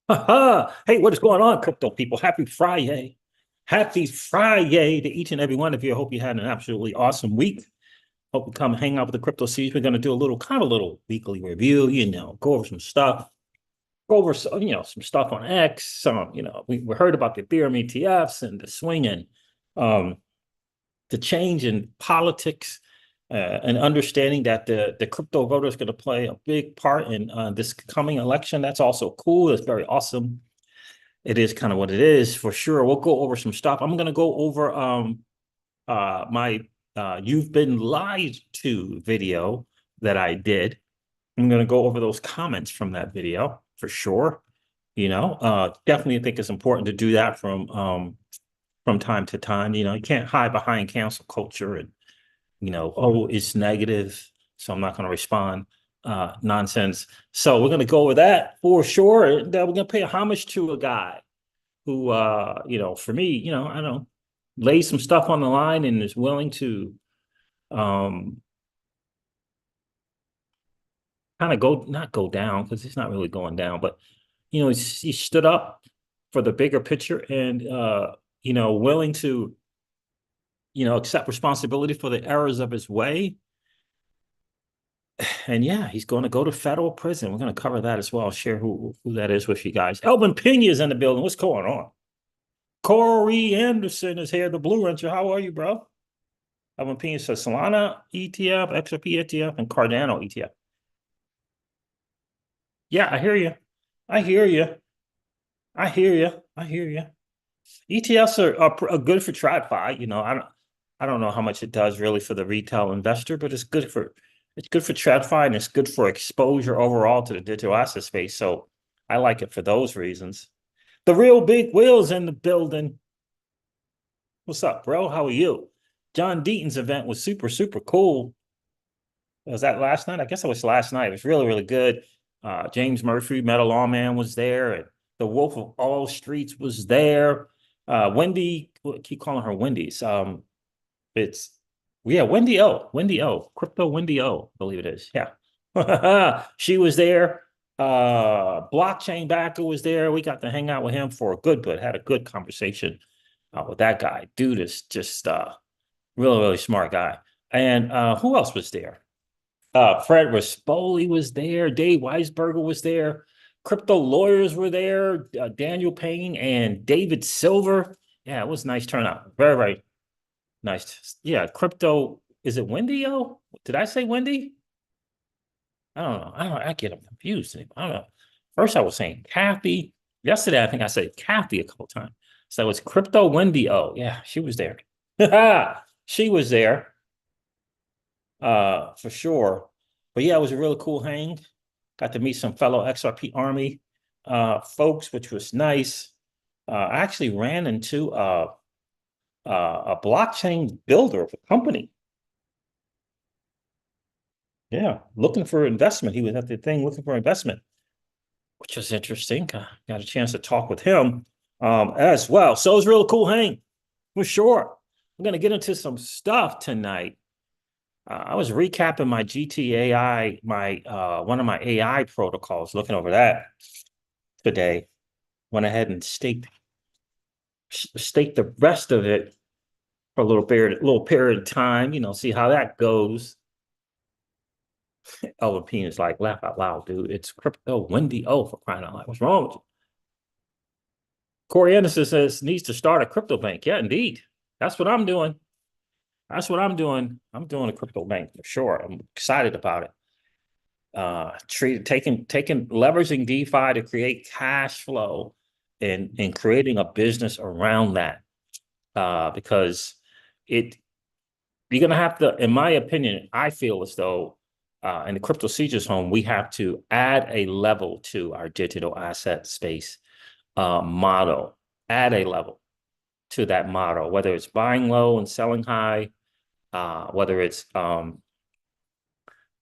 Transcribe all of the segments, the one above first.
Hey, what is going on, crypto people? Happy Friday. Happy Friday to each and every one of you. I hope you had an absolutely awesome week. Hope you come hang out with the Crypto Seeds. We're going to do a little weekly review, go over some stuff, go over some stuff on X. We heard about the Ethereum ETFs and the swing and um, the change in politics and understanding that the crypto voter is going to play a big part in this coming election. That's also cool. It's very awesome. It is kind of what it is for sure. We'll go over some stuff. I'm gonna go over my "You've Been Lied to" video that I did. I'm gonna go over those comments from that video for sure. Definitely think it's important to do that from time to time. You can't hide behind cancel culture and oh, it's negative, so I'm not gonna respond nonsense. So we're gonna go over that for sure. And we're gonna pay homage to a guy who for me, I don't know, lays some stuff on the line and is willing to um kind of go not go down because he's not really going down, but he stood up for the bigger picture and willing to accept responsibility for the errors of his way. And yeah, he's going to go to federal prison. We're going to cover that as well. I'll share who that is with you guys. Elvin Pena is in the building. What's going on? Corey Anderson is here, the Blue Rancher. How are you, bro? Elvin Pena says Solana ETF, XRP ETF, and Cardano ETF. Yeah, I hear you. I hear you. I hear you. I hear you. ETFs are good for TradFi. I don't know how much it does really for the retail investor, but it's good for TradFi and it's good for exposure overall to the digital asset space. So I like it for those reasons. The real big wheels in the building. What's up, bro? How are you? John Deaton's event was super, super cool. Was that last night? I guess it was last night. It was really, really good. James Murphy, Metal Lawman was there, and the Wolf of All Streets was there. Wendy, I keep calling her Wendy's. It's yeah, Wendy O, Crypto Wendy O, I believe it is. Yeah, she was there. Blockchain Backer was there. We got to hang out with him for a good bit. Had a good conversation with that guy. Dude is just really, really smart guy. And who else was there? Fred Rispoli was there. Dave Weisberger was there. Crypto lawyers were there. Daniel Payne and David Silver. Yeah, it was a nice turnout. Very, very nice. Yeah, crypto. Is it Wendy? Oh, did I say Wendy? I don't know. I don't. I get them confused. I don't know. First, I was saying Kathy. Yesterday, I think I said Kathy a couple times. So it's Crypto Wendy. Oh, yeah, she was there. She was there. For sure. But yeah, it was a really cool hang. Got to meet some fellow XRP Army folks, which was nice. I actually ran into a blockchain builder of a company. Yeah, looking for investment. He was at the thing looking for investment, which was interesting. Got a chance to talk with him as well. So it was a real cool hang, for sure. I'm going to get into some stuff tonight. I was recapping my GTAI, my one of my AI protocols, looking over that today. Went ahead and staked the rest of it for a little period of time, see how that goes. LVP is like, laugh out loud, dude. It's crypto Wendy O for crying out loud. What's wrong with you? Corey Anderson says needs to start a crypto bank. Yeah, indeed. That's what I'm doing. That's what I'm doing. I'm doing a crypto bank for sure. I'm excited about it. Leveraging DeFi to create cash flow and creating a business around that. Because it you're gonna have to, in my opinion, I feel as though in the crypto seizures home, we have to add a level to our digital asset space model, add a level to that model, whether it's buying low and selling high, whether it's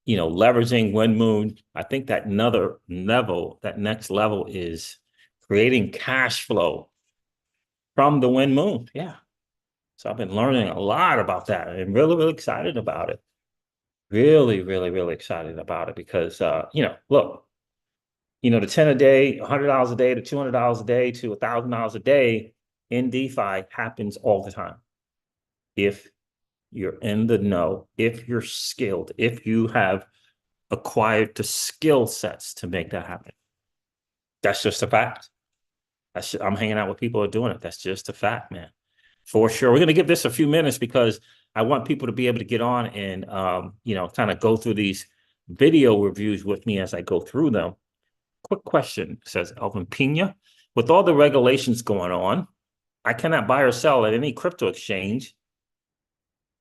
leveraging wind moon. I think that next level is creating cash flow from the wind moon. Yeah. So I've been learning a lot about that and really, really excited about it. Really, really, really excited about it because look, the 10 a day, $100 a day to $200 a day to $1,000 a day in DeFi happens all the time. If you're in the know, if you're skilled, if you have acquired the skill sets to make that happen. That's just a fact. I'm hanging out with people who are doing it. That's just a fact, man. For sure. We're going to give this a few minutes because I want people to be able to get on and, kind of go through these video reviews with me as I go through them. Quick question, says Alvin Pena. With all the regulations going on, I cannot buy or sell at any crypto exchange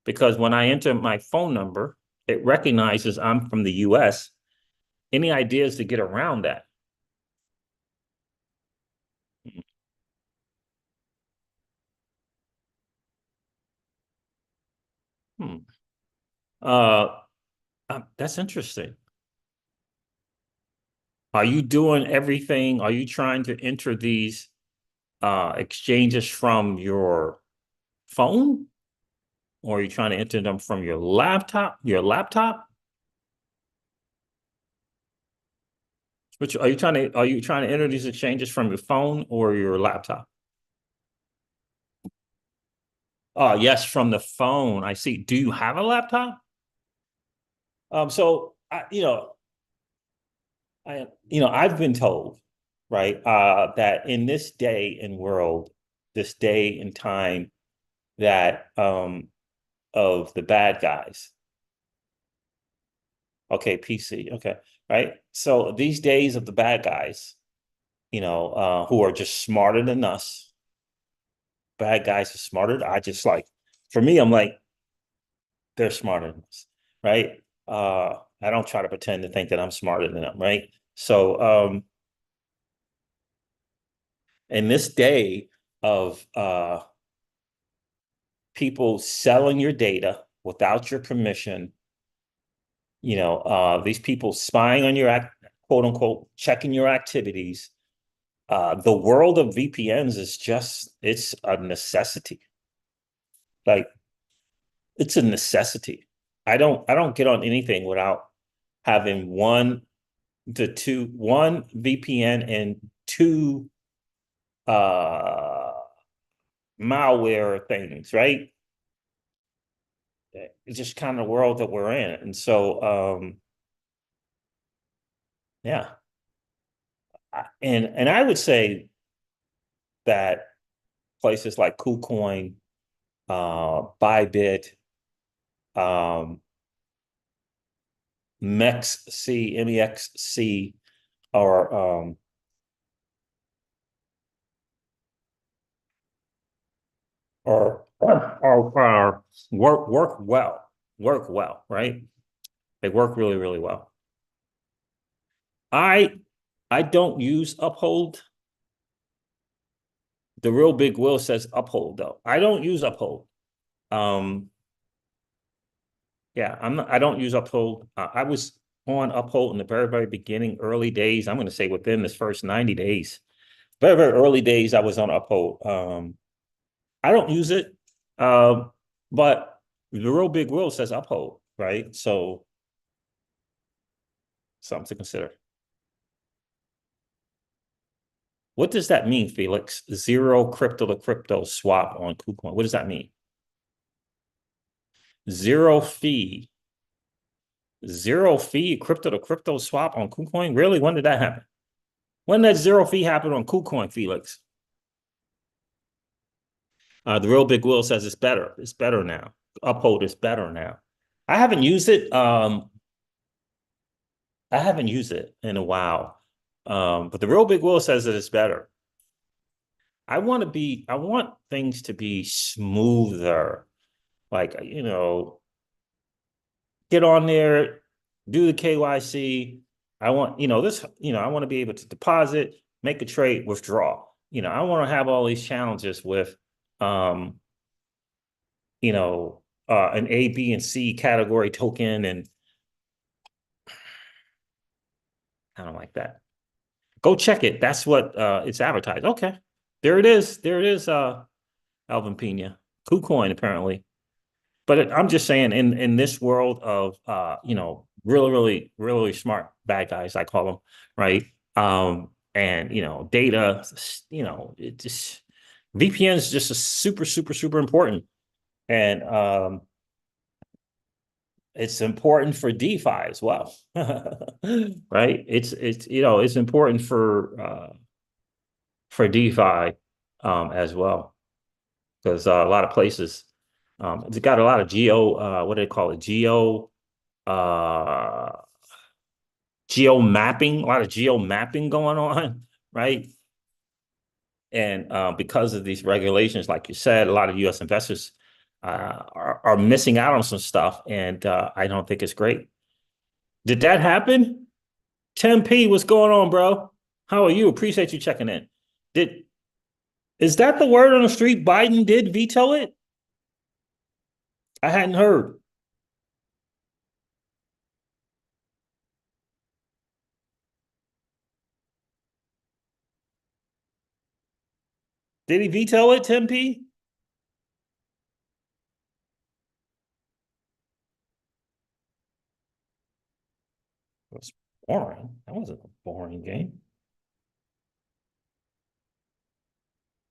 because when I enter my phone number, it recognizes I'm from the US. Any ideas to get around that? Hmm. Uh, that's interesting. Are you doing everything? Are you trying to enter these exchanges from your phone? Or are you trying to enter them from your laptop? Which are you trying to enter these exchanges from your phone or your laptop? Oh, yes, from the phone. I see. Do you have a laptop? So I've been told, right, that in this day and world, this day and time, that of the bad guys. Okay, PC. Okay, right. So these days of the bad guys, who are just smarter than us. Bad guys are smarter. I just like, for me, I'm like, they're smarter than us, right? I don't try to pretend to think that I'm smarter than them, right? So, in this day of people selling your data without your permission, these people spying on your quote unquote checking your activities. The world of VPNs is it's a necessity. Like, it's a necessity. I don't get on anything without having one VPN and two uh malware things, right? It's just kind of the world that we're in. And so yeah. And I would say that places like KuCoin, Bybit, um, MEXC, are work well, right? They work really, really well. I I don't use Uphold. The real big Will says Uphold though. I don't use Uphold. Um, yeah, I don't use Uphold. I was on Uphold in the very, very beginning, early days. I'm going to say within this first 90 days, very, very early days, I was on Uphold. I don't use it, but the real big Will says Uphold, right? So something to consider. What does that mean, Felix? Zero crypto to crypto swap on KuCoin. What does that mean? Zero fee. Zero fee crypto to crypto swap on KuCoin? Really? When did that happen? When did that zero fee happen on KuCoin, Felix? The real big Will says it's better. It's better now. Uphold is better now. I haven't used it. I haven't used it in a while. But the real big Will says that it's better. I want things to be smoother. Like, get on there, do the KYC. I want, I want to be able to deposit, make a trade, withdraw. I want to have all these challenges with, um, an A, B, and C category token, and I don't like that. Go check it. That's what it's advertised. Okay. There it is. There it is, Alvin Pena. KuCoin, apparently. But I'm just saying, in this world of really, really, really smart bad guys, I call them, right? And data, it just VPN is just a super, super, super important. And it's important for DeFi as well. Right? It's important for DeFi as well. Because a lot of places it's got a lot of what do they call it? Uh geo mapping, a lot of geo mapping going on, right? And because of these regulations, like you said, a lot of US investors are missing out on some stuff, and I don't think it's great. Did that happen? 10P, what's going on, bro? How are you? Appreciate you checking in. Did Is that the word on the street? Biden did veto it? I hadn't heard. Did he veto it, 10P? That's boring. That wasn't a boring game.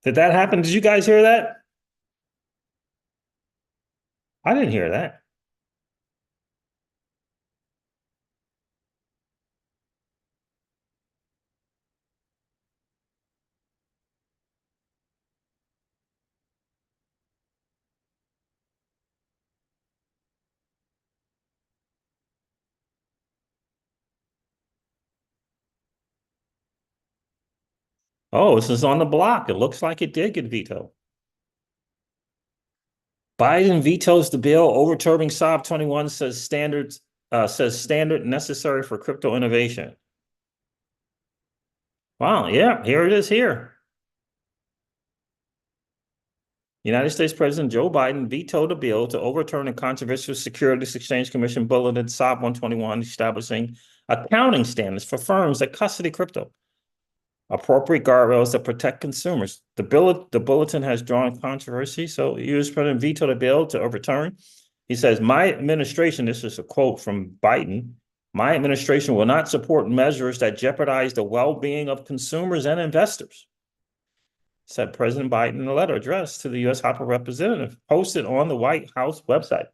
Did that happen? Did you guys hear that? I didn't hear that. Oh, this is on the block. It looks like it did get vetoed. Biden vetoes the bill overturning SOB 21 says standard necessary for crypto innovation. Wow, yeah, here it is here. United States President Joe Biden vetoed a bill to overturn a controversial Securities Exchange Commission bulletin SOB 121 establishing accounting standards for firms that custody crypto. Appropriate guardrails that protect consumers. The bulletin has drawn controversy, so U.S. President vetoed a bill to overturn. He says, my administration, this is a quote from Biden, my administration will not support measures that jeopardize the well-being of consumers and investors, said President Biden in a letter addressed to the U.S. House of Representatives, posted on the White House website.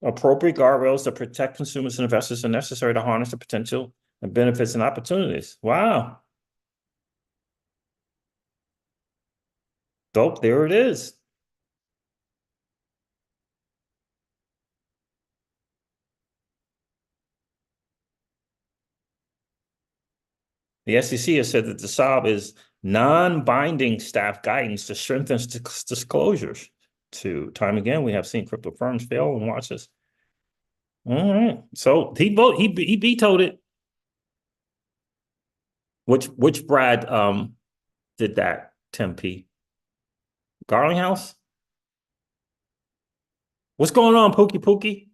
Appropriate guardrails that protect consumers and investors are necessary to harness the potential and benefits and opportunities. Wow. Dope. There it is. The SEC has said that the SOB is non-binding staff guidance to strengthen disclosures. To time again, we have seen crypto firms fail and watch this. All right. So he vetoed it. Which Brad did that, 10P? Garlinghouse? What's going on, Pookie Pookie?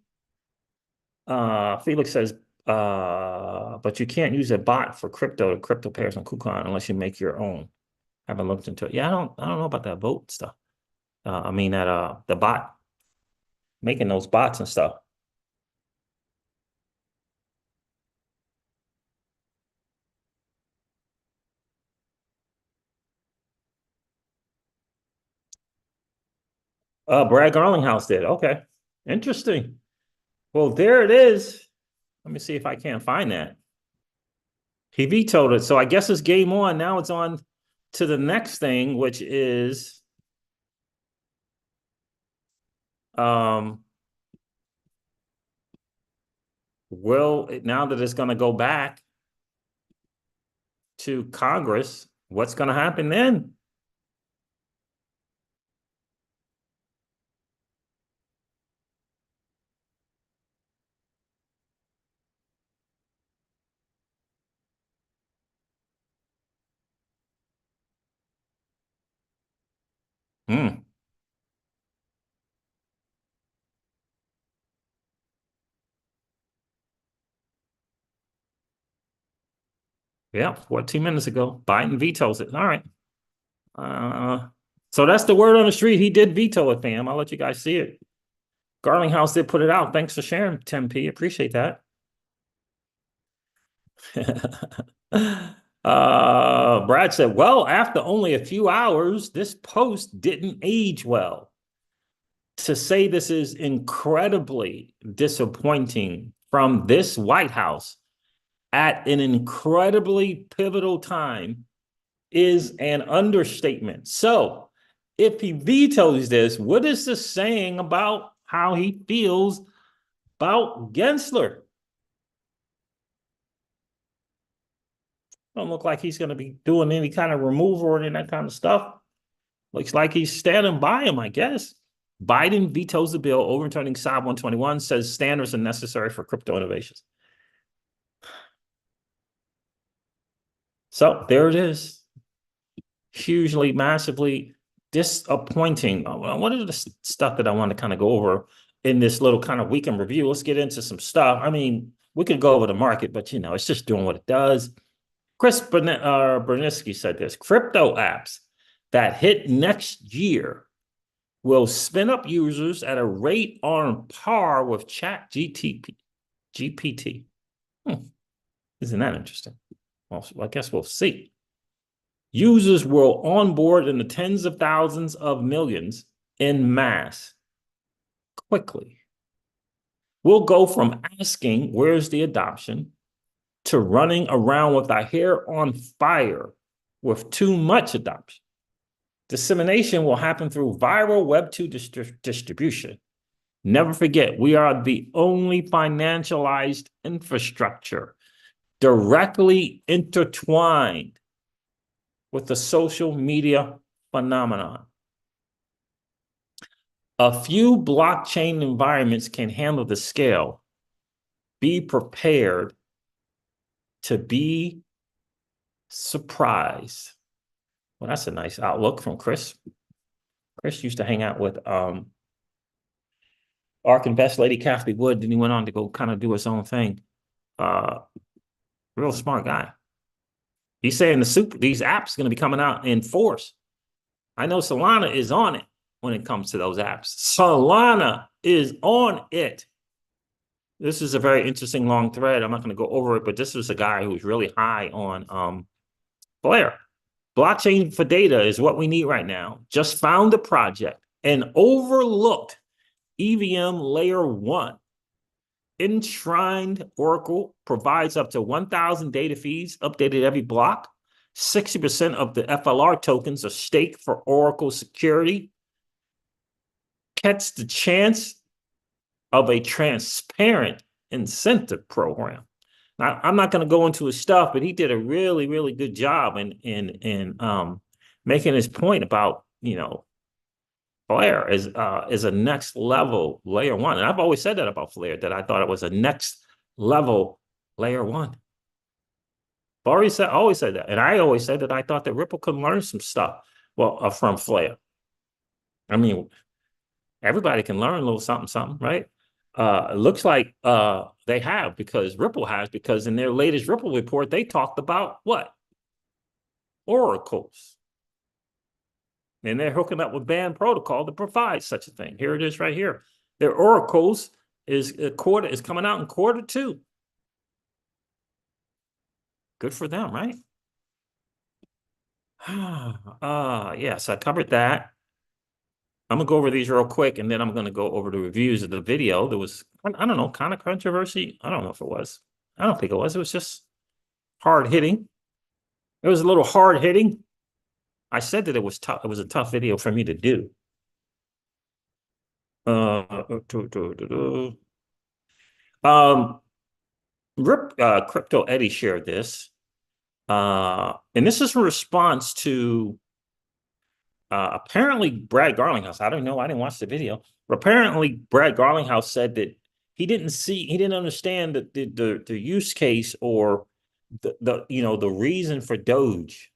Felix says, but you can't use a bot for crypto pairs on KuCoin unless you make your own. Haven't looked into it. Yeah, I don't know about that vote stuff. I mean that the bot making those bots and stuff. Brad Garlinghouse did. Okay. Interesting. Well, there it is. Let me see if I can't find that. He vetoed it. So I guess it's game on. Now it's on to the next thing, which is now that it's going to go back to Congress, what's going to happen then? Hmm. Yeah, 14 minutes ago, Biden vetoes it. All right. So that's the word on the street. He did veto it, fam. I'll let you guys see it. Garlinghouse did put it out. Thanks for sharing, 10P. Appreciate that. Brad said, well, after only a few hours, this post didn't age well. To say this is incredibly disappointing from this White House at an incredibly pivotal time is an understatement. So, if he vetoes this, what is this saying about how he feels about Gensler? Don't look like he's going to be doing any kind of removal or any of that kind of stuff. Looks like he's standing by him, I guess. Biden vetoes the bill overturning SOB 121, says standards are necessary for crypto innovations. So there it is. Hugely, massively disappointing. What are the stuff that I want to kind of go over in this little kind of weekend review? Let's get into some stuff. I mean, we could go over the market, but it's just doing what it does. Chris Berniski said this: crypto apps that hit next year will spin up users at a rate on par with Chat GPT. Isn't that interesting? Well, I guess we'll see. Users will onboard in the tens of thousands of millions in mass quickly. We'll go from asking, where's the adoption, to running around with our hair on fire with too much adoption. Dissemination will happen through viral Web 2 distribution. Never forget, we are the only financialized infrastructure directly intertwined with the social media phenomenon. A few blockchain environments can handle the scale. Be prepared to be surprised. Well, that's a nice outlook from Chris. Chris used to hang out with Ark Invest Lady Kathy Wood, then he went on to go kind of do his own thing. Real smart guy. He's saying these apps are going to be coming out in force. I know Solana is on it when it comes to those apps. Solana is on it. This is a very interesting long thread. I'm not going to go over it, but this is a guy who's really high on Flare. Blockchain for data is what we need right now. Just found the project, an overlooked EVM layer 1. Enshrined Oracle provides up to 1,000 data feeds updated every block. 60% of the FLR tokens are staked for Oracle security. Catch the chance of a transparent incentive program. Now, I'm not going to go into his stuff, but he did a really, really good job in making his point about, Flare is a next level layer 1. And I've always said that about Flare, that I thought it was a next level layer 1. I've always said that. And I always said that I thought that Ripple could learn some stuff from Flare. I mean, everybody can learn a little something, right? It looks like they have, because Ripple has, because in their latest Ripple report, they talked about what? Oracles. And they're hooking up with Band Protocol to provide such a thing. Here it is right here. Their Oracles is coming out in Q2. Good for them, right? Yes, I covered that. I'm going to go over these real quick, and then I'm going to go over the reviews of the video. There was, I don't know, kind of controversy. I don't know if it was. I don't think it was. It was just hard hitting. It was a little hard hitting. I said that it was tough. It was a tough video for me to do. Crypto Eddie shared this. And this is in response to apparently Brad Garlinghouse. I don't know. I didn't watch the video. But apparently Brad Garlinghouse said that he didn't understand the use case or the reason for Doge.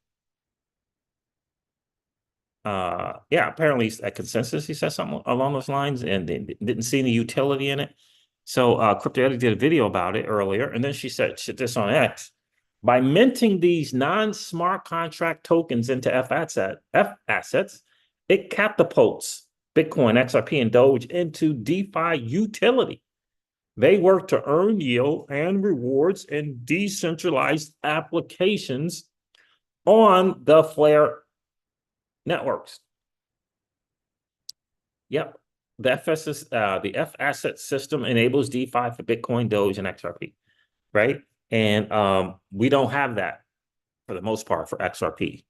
Apparently at Consensus, he said something along those lines, and they didn't see any utility in it. So Crypto Eddie did a video about it earlier, and then she said this on X. By minting these non-smart contract tokens into F assets, it catapults Bitcoin, XRP, and Doge into DeFi utility. They work to earn yield and rewards in decentralized applications on the Flare networks. Yep. The F asset system enables DeFi for Bitcoin, Doge, and XRP, right? And we don't have that for the most part for XRP.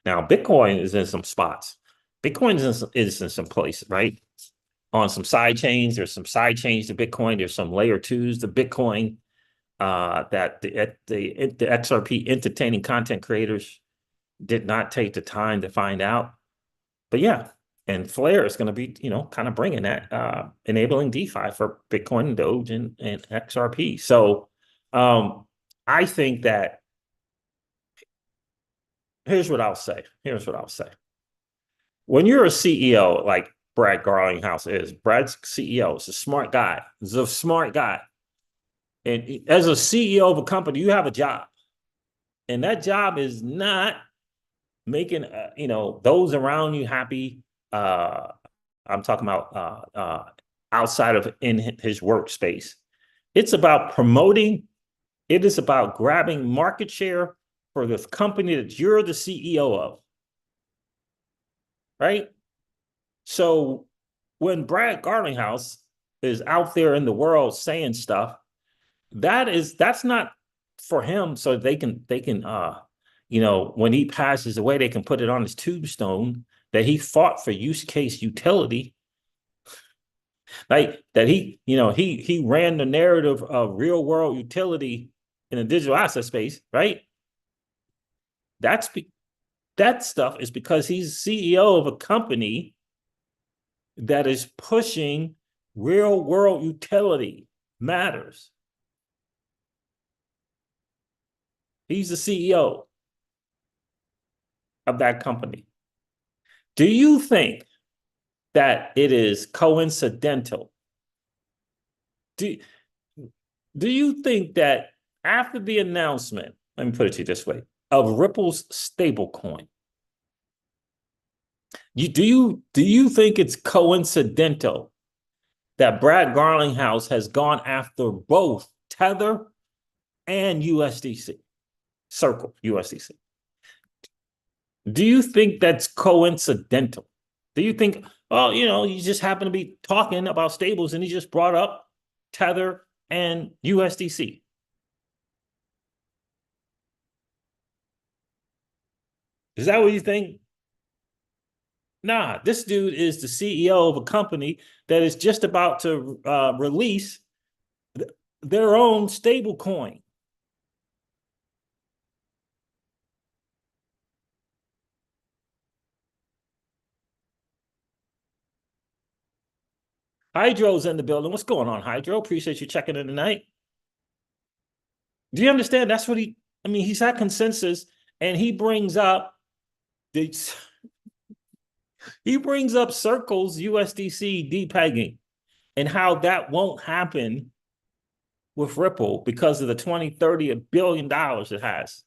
Now, Bitcoin is in some spots. Bitcoin is in some places, right? On some side chains, there's some side chains to Bitcoin. There's some layer twos to Bitcoin that the XRP entertaining content creators did not take the time to find out. But yeah, and Flare is going to be, kind of bringing that, enabling DeFi for Bitcoin and Doge and XRP. So I think that here's what I'll say. When you're a CEO like Brad Garlinghouse is, Brad's CEO is a smart guy. He's a smart guy. And as a CEO of a company, you have a job. And that job is not making, those around you happy. I'm talking about outside of in his workspace. It's about promoting. It is about grabbing market share for the company that you're the CEO of. Right? So when Brad Garlinghouse is out there in the world saying stuff, that's not for him so they can when he passes away, they can put it on his tombstone that he fought for use case utility, like that he ran the narrative of real world utility in the digital asset space, right? That's that stuff is because he's CEO of a company that is pushing real world utility matters. He's the CEO of that company. Do you think that it is coincidental? Do you think that after the announcement, let me put it to you this way, of Ripple's stablecoin, do you think it's coincidental that Brad Garlinghouse has gone after both Tether and USDC, Circle USDC? Do you think that's coincidental? Do you think, oh, you just happen to be talking about stables and he just brought up Tether and USDC? Is that what you think? Nah, this dude is the CEO of a company that is just about to release their own stable coin. Hydro's in the building. What's going on, Hydro? Appreciate you checking in tonight. Do you understand? That's what he's had consensus, and he brings up Circle's USDC depegging and how that won't happen with Ripple because of the 20-30 billion dollars it has.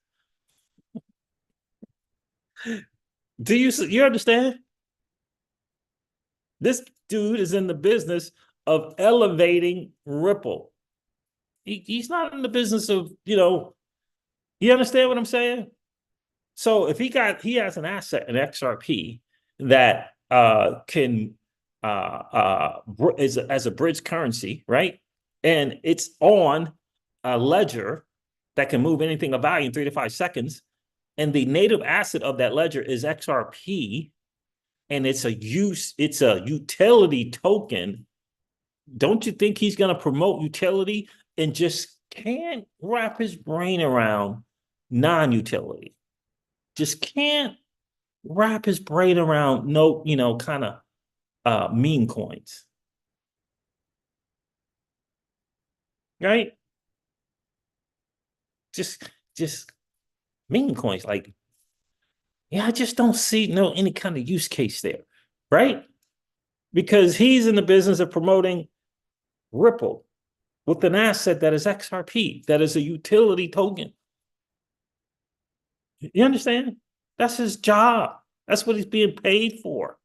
Do you understand? This dude is in the business of elevating Ripple. He's not in the business of, you understand what I'm saying? So if he has an asset, an XRP that can is as a bridge currency, right? And it's on a ledger that can move anything of value in 3 to 5 seconds. And the native asset of that ledger is XRP, and it's a utility token. Don't you think he's going to promote utility and just can't wrap his brain around non-utility? Just can't wrap his brain around kind of meme coins. Right? Just meme coins. Like, yeah, I just don't see any kind of use case there. Right? Because he's in the business of promoting Ripple with an asset that is XRP, that is a utility token. You understand? That's his job. That's what he's being paid for.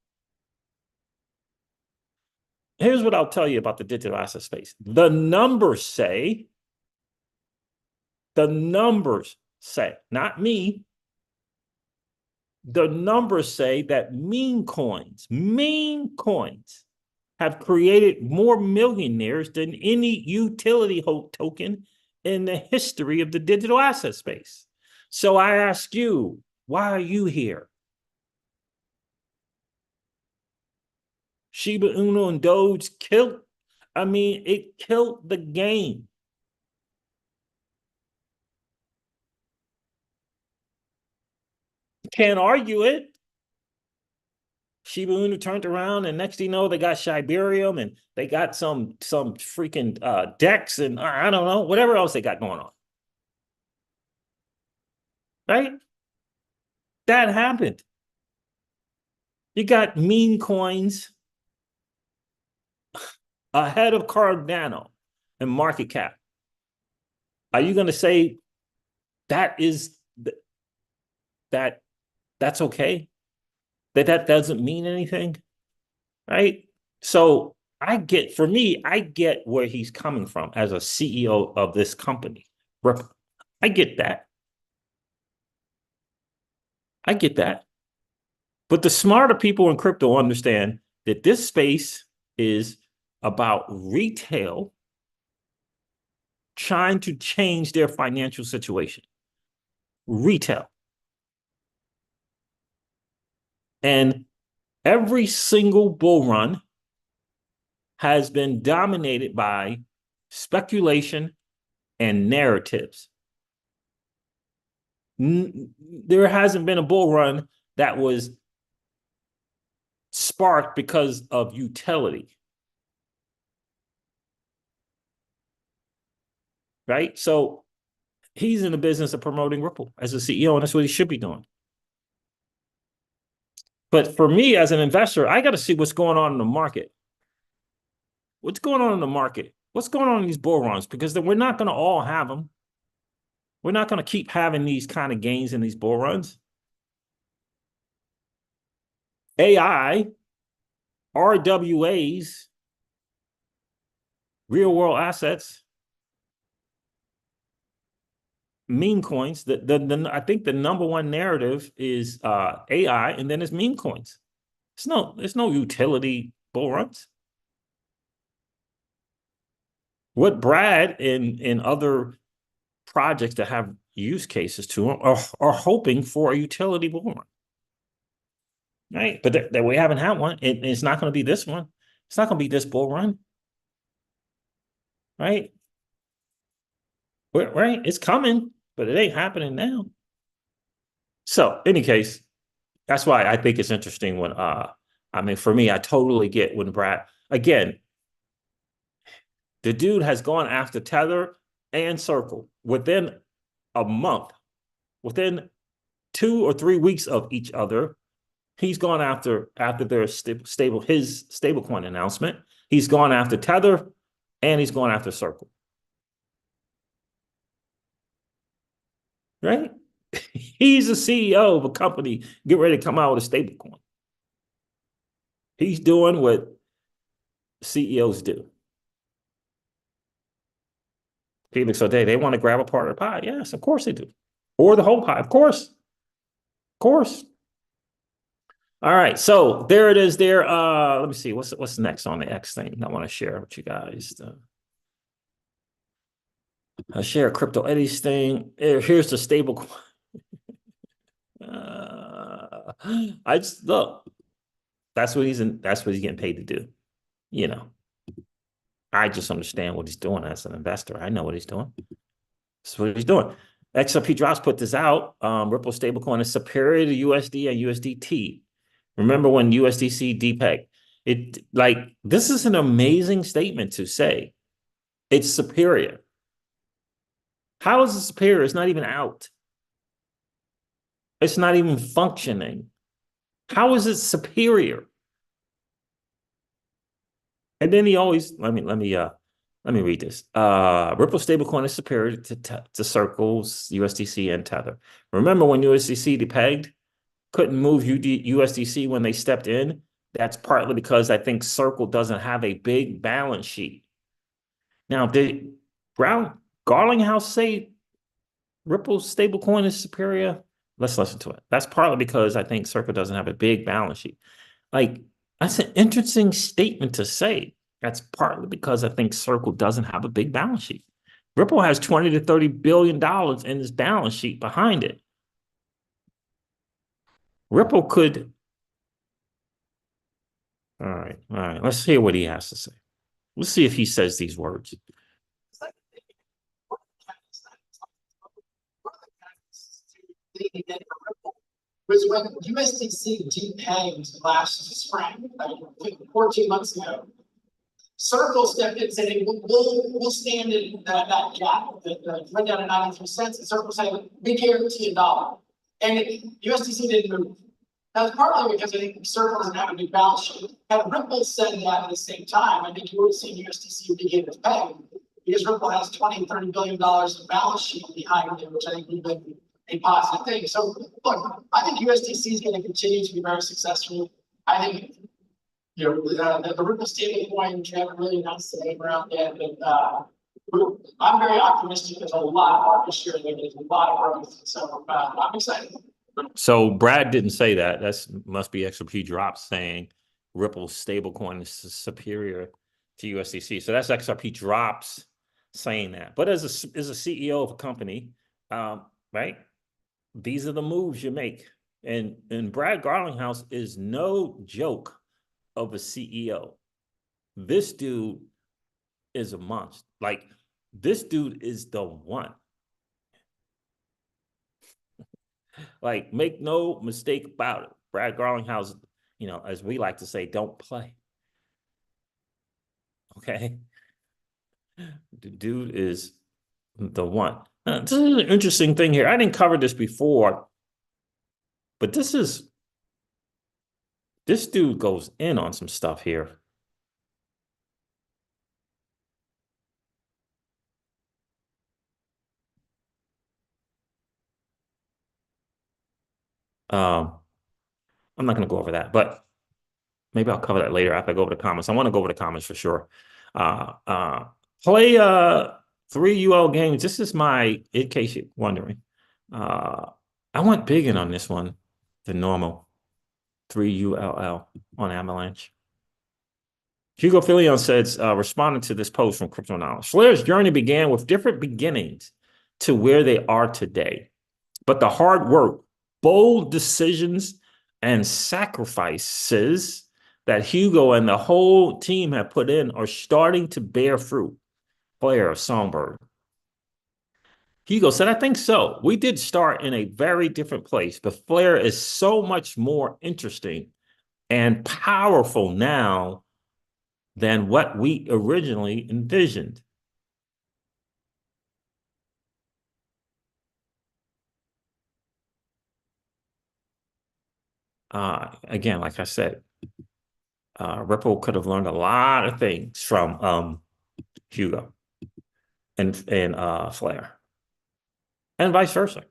here's what I'll tell you about the digital asset space. The numbers say, not me, the numbers say that meme coins have created more millionaires than any utility token in the history of the digital asset space. So I ask you, why are you here? Shiba Inu and Doge it killed the game. Can't argue it. Shiba Inu turned around, and next thing you know, they got Shibarium, and they got some freaking DEX, and I don't know, whatever else they got going on. Right? That happened. You got meme coins ahead of Cardano in market cap. Are you going to say that is that's okay? That doesn't mean anything, right? So I get where he's coming from as a CEO of this company. I get that. I get that. But the smarter people in crypto understand that this space is about retail trying to change their financial situation. Retail. And every single bull run has been dominated by speculation and narratives. There hasn't been a bull run that was sparked because of utility. Right? So he's in the business of promoting Ripple as a CEO, and that's what he should be doing. But for me as an investor, I got to see what's going on in the market. What's going on in the market? What's going on in these bull runs? Because we're not going to all have them. We're not going to keep having these kind of gains in these bull runs. AI, RWAs, real world assets, meme coins. I think the number one narrative is AI, and then it's meme coins. There's no utility bull runs. What Brad and other projects that have use cases to them are hoping for a utility bull run. Right? But that we haven't had one. It's not going to be this one. It's not going to be this bull run. Right? Right? It's coming, but it ain't happening now. So, any case, that's why I think it's interesting when for me, I totally get when Brad, again, the dude has gone after Tether and Circle within a month, within 2 or 3 weeks of each other. He's gone after their his stablecoin announcement. He's gone after Tether, and he's gone after Circle. Right? He's the CEO of a company getting ready to come out with a stablecoin. He's doing what CEOs do. Felix O'Day, they want to grab a part of the pie. Yes, of course they do. Or the whole pie, of course. Of course. All right, so there it is there. Let me see, what's next on the X thing I want to share with you guys. I share Crypto Eddie's thing. Here's the stable. I just look. That's what he's getting paid to do. You know, I just understand what he's doing as an investor. I know what he's doing. That's what he's doing. XRP Drops put this out. Ripple stablecoin is superior to USD and USDT. Remember when USDC depegged? This is an amazing statement to say. It's superior. How is it superior? It's not even out. It's not even functioning. How is it superior? And then he always let me read this. Ripple stablecoin is superior to Circle's USDC and Tether. Remember when USDC depegged, couldn't move USDC when they stepped in? That's partly because I think Circle doesn't have a big balance sheet. Now, did Brown Garlinghouse say Ripple's stablecoin is superior? Let's listen to it. That's partly because I think Circle doesn't have a big balance sheet. Like, that's an interesting statement to say. That's partly because I think Circle doesn't have a big balance sheet. Ripple has 20 to 30 billion dollars in its balance sheet behind it. Ripple could. All right, all right. Let's hear what he has to say. Let's see if he says these words. Was when USDC depegged last spring, like 14 months ago. Circle stepped in and said, hey, we'll stand in that gap that went down to 93 cents. And Circle said, we guarantee $1. And USDC didn't move. That's partly because I think Circle doesn't have a big balance sheet. Had Ripple said that at the same time, I think you would have seen USDC begin to peg because Ripple has $20, $30 billion of balance sheet behind it, which I think we've been a positive thing. So look, I think USDC is going to continue to be very successful. I think the Ripple stablecoin, which we haven't really announced the name around yet, but I'm very optimistic. There's a lot of market share there. There's a lot of growth. So I'm excited. So Brad didn't say that. That must be XRP Drops saying Ripple's stablecoin is superior to USDC. So that's XRP Drops saying that. But as a CEO of a company, right? These are the moves you make. And Brad Garlinghouse is no joke of a CEO. This dude is a monster. Like, this dude is the one. Like, make no mistake about it. Brad Garlinghouse, as we like to say, don't play. Okay? The dude is the one. Now, this is an interesting thing here. I didn't cover this before, but this dude goes in on some stuff here. I'm not going to go over that, but maybe I'll cover that later after I go over the comments. I want to go over the comments for sure. Play 3 UL games. This is in case you're wondering. I went big in on this one, the normal 3 ULL on Avalanche. Hugo Filion says, responding to this post from Crypto Knowledge, Flair's journey began with different beginnings to where they are today. But the hard work, bold decisions, and sacrifices that Hugo and the whole team have put in are starting to bear fruit. Flair Songbird. Hugo said, I think so. We did start in a very different place, but Flair is so much more interesting and powerful now than what we originally envisioned. Again, like I said, Ripple could have learned a lot of things from Hugo and Flair, and vice versa.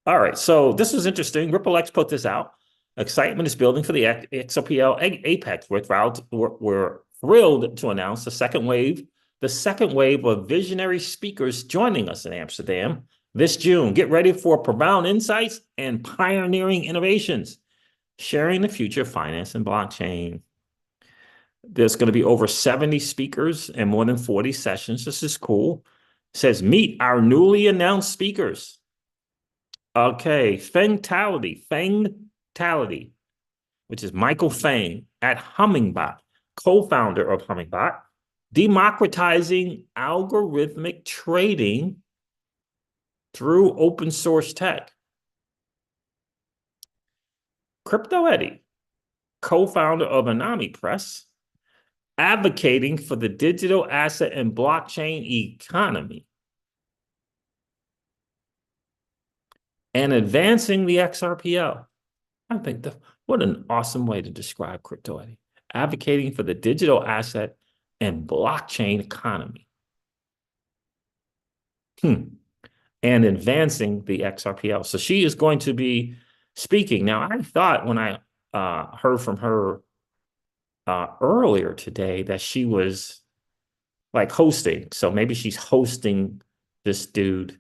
All right, so this was interesting. Ripple X put this out. Excitement is building for the XOPL Apex. We're thrilled to announce the second wave of visionary speakers joining us in Amsterdam this June. Get ready for profound insights and pioneering innovations, sharing the future of finance and blockchain. There's going to be over 70 speakers and more than 40 sessions. This is cool. It says, meet our newly announced speakers. Okay, Fangtality, which is Michael Fang at Hummingbot, co-founder of Hummingbot, democratizing algorithmic trading through open source tech. Crypto Eddie, co-founder of Anami Press, advocating for the digital asset and blockchain economy and advancing the XRPL. I think what an awesome way to describe Crypto Eddie. Advocating for the digital asset and blockchain economy. And advancing the XRPL. So she is going to be speaking. Now, I thought when I heard from her earlier today that she was like hosting. So maybe she's hosting this dude.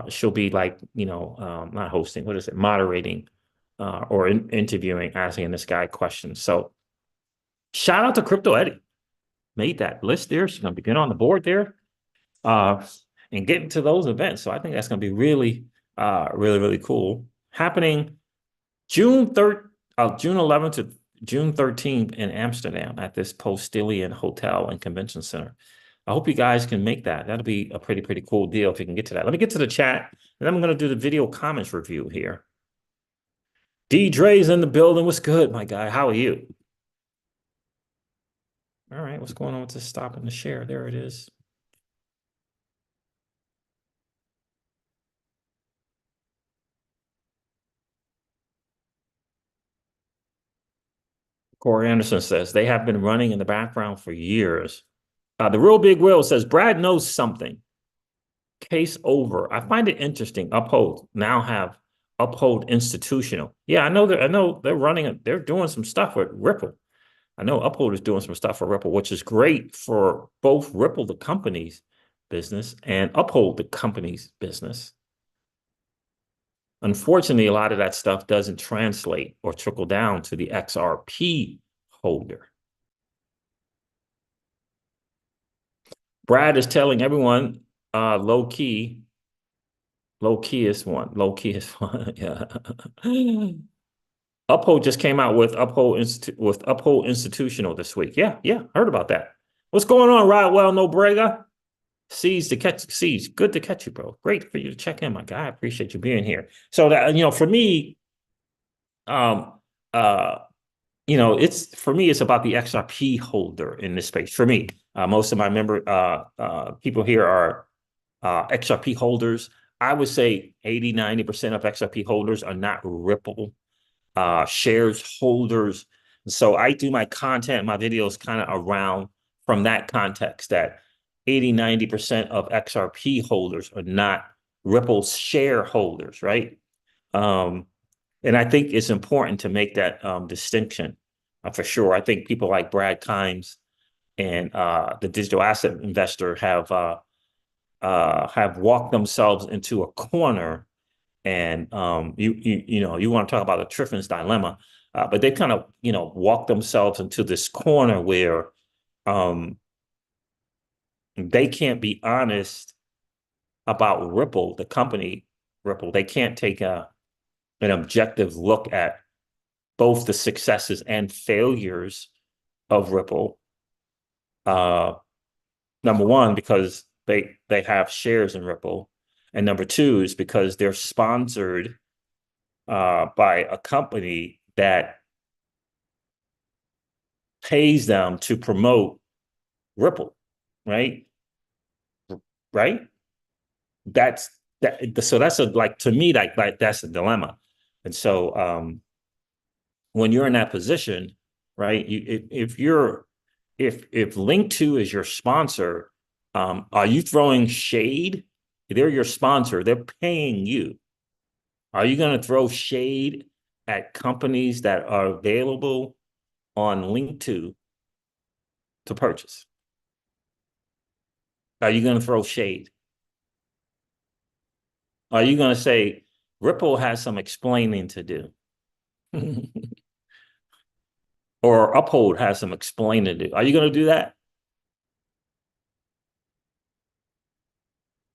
She'll be like, not hosting, what is it, moderating or interviewing, asking this guy questions. So shout out to Crypto Eddie. Made that list there. She's going to be getting on the board there and getting to those events. So I think that's going to be really, really cool. Happening June 11th to June 13th in Amsterdam at this Postilion Hotel and Convention Center. I hope you guys can make that. That'll be a pretty cool deal if you can get to that. Let me get to the chat, and then I'm going to do the video comments review here. D. Dre's in the building. What's good, my guy? How are you? All right, what's going on with this stopping the share? There it is. Corey Anderson says they have been running in the background for years. The Real Big Will says Brad knows something. Case over. I find it interesting. Uphold now have Uphold Institutional. Yeah, I know they're running. They're doing some stuff with Ripple. I know Uphold is doing some stuff for Ripple, which is great for both Ripple, the company's business, and Uphold, the company's business. Unfortunately, a lot of that stuff doesn't translate or trickle down to the XRP holder. Brad is telling everyone low key is one. Low key is one. Yeah. Uphold just came out with Uphold Institutional this week. Yeah, heard about that. What's going on, Rodwell No Brega? Siege, good to catch you, bro. Great for you to check in, my guy. I appreciate you being here. So that for me, it's about the XRP holder in this space. For me, most of my people here are XRP holders. I would say 80-90% of XRP holders are not Ripple shares holders. So I do my content, my videos kind of around from that context that 80-90% of XRP holders are not Ripple shareholders, right? And I think it's important to make that distinction for sure. I think people like Brad Kimes and the digital asset investor have walked themselves into a corner. And you want to talk about a Triffin's dilemma, but they kind of walked themselves into this corner where they can't be honest about Ripple, the company Ripple. They can't take an objective look at both the successes and failures of Ripple. Number one, because they have shares in Ripple. And number two is because they're sponsored by a company that pays them to promote Ripple, right? Right? That's that. So that's to me, that's a dilemma. And so when you're in that position, right? If Link2 is your sponsor, are you throwing shade? They're your sponsor. They're paying you. Are you going to throw shade at companies that are available on Link2 to purchase? Are you going to throw shade? Are you going to say Ripple has some explaining to do? Or Uphold has some explaining to do? Are you going to do that?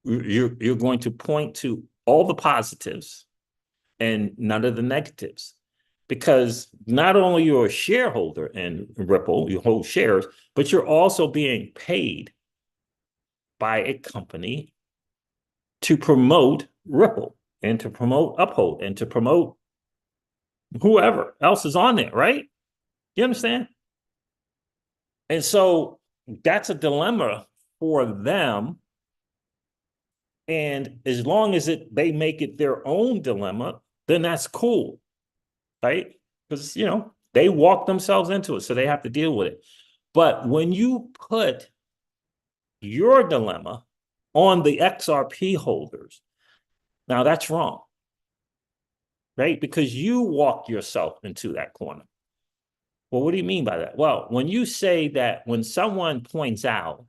You're going to point to all the positives and none of the negatives, because not only you're a shareholder in Ripple, you hold shares, but you're also being paid by a company to promote Ripple and to promote Uphold and to promote whoever else is on there, right? You understand? And so that's a dilemma for them. And as long as they make it their own dilemma, then that's cool, right? Because, they walk themselves into it, so they have to deal with it. But when you put your dilemma on the XRP holders, now that's wrong. right? Because you walked yourself into that corner. Well, what do you mean by that? Well, when you say that when someone points out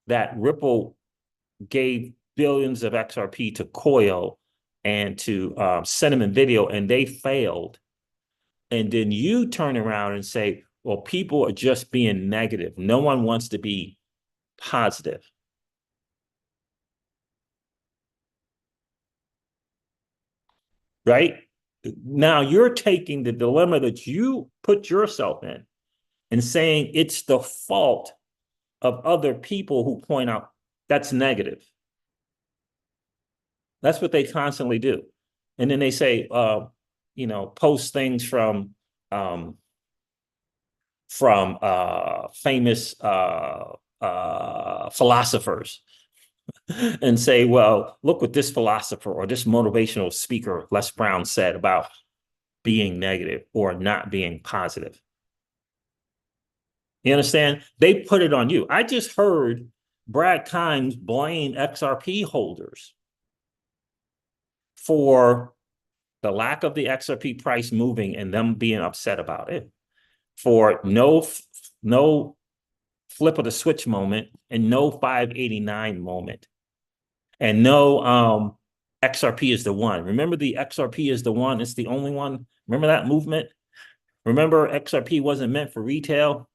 that Ripple gave billions of XRP to Coil and to Sentiment Video and they failed, and then you turn around and say, well, people are just being negative. No one wants to be positive. Right? Now you're taking the dilemma that you put yourself in and saying it's the fault of other people who point out that's negative. That's what they constantly do. And then they say, post things from famous philosophers and say, well, look what this philosopher or this motivational speaker, Les Brown, said about being negative or not being positive. You understand? They put it on you. I just heard Brad Kimes blame XRP holders for the lack of the XRP price moving and them being upset about it, for no flip of the switch moment and no 589 moment, and no XRP is the one. Remember, the XRP is the one. It's the only one. Remember that movement? Remember, XRP wasn't meant for retail.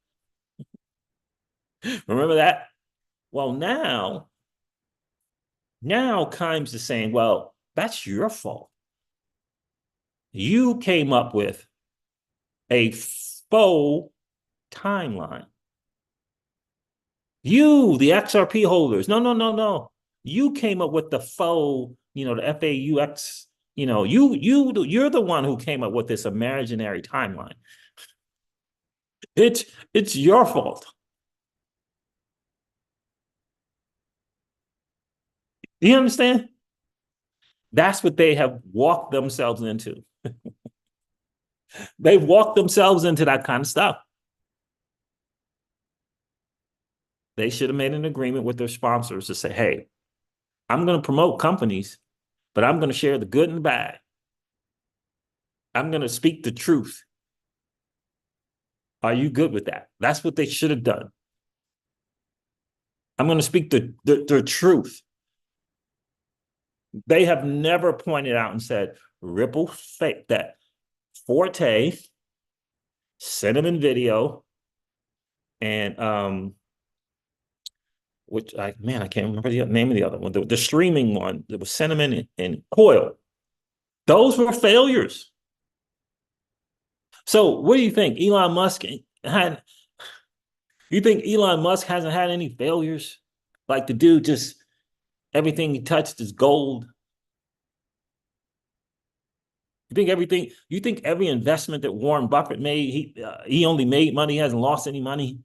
Remember that? Well, now Kimes is saying, well, that's your fault. You came up with a faux timeline. You, the XRP holders, no. You came up with the faux, the FAUX, you're the one who came up with this imaginary timeline. It's your fault. You understand? That's what they have walked themselves into. They've walked themselves into that kind of stuff. They should have made an agreement with their sponsors to say, hey, I'm going to promote companies, but I'm going to share the good and the bad. I'm going to speak the truth. Are you good with that? That's what they should have done. I'm going to speak the truth. They have never pointed out and said, Ripple fake that Forte, Cinnamon Video, and which I can't remember the name of the other one. The streaming one, that was Cinnamon and Coil. Those were failures. So what do you think? You think Elon Musk hasn't had any failures? Like the dude just, everything he touched is gold. You think every investment that Warren Buffett made, he only made money, he hasn't lost any money?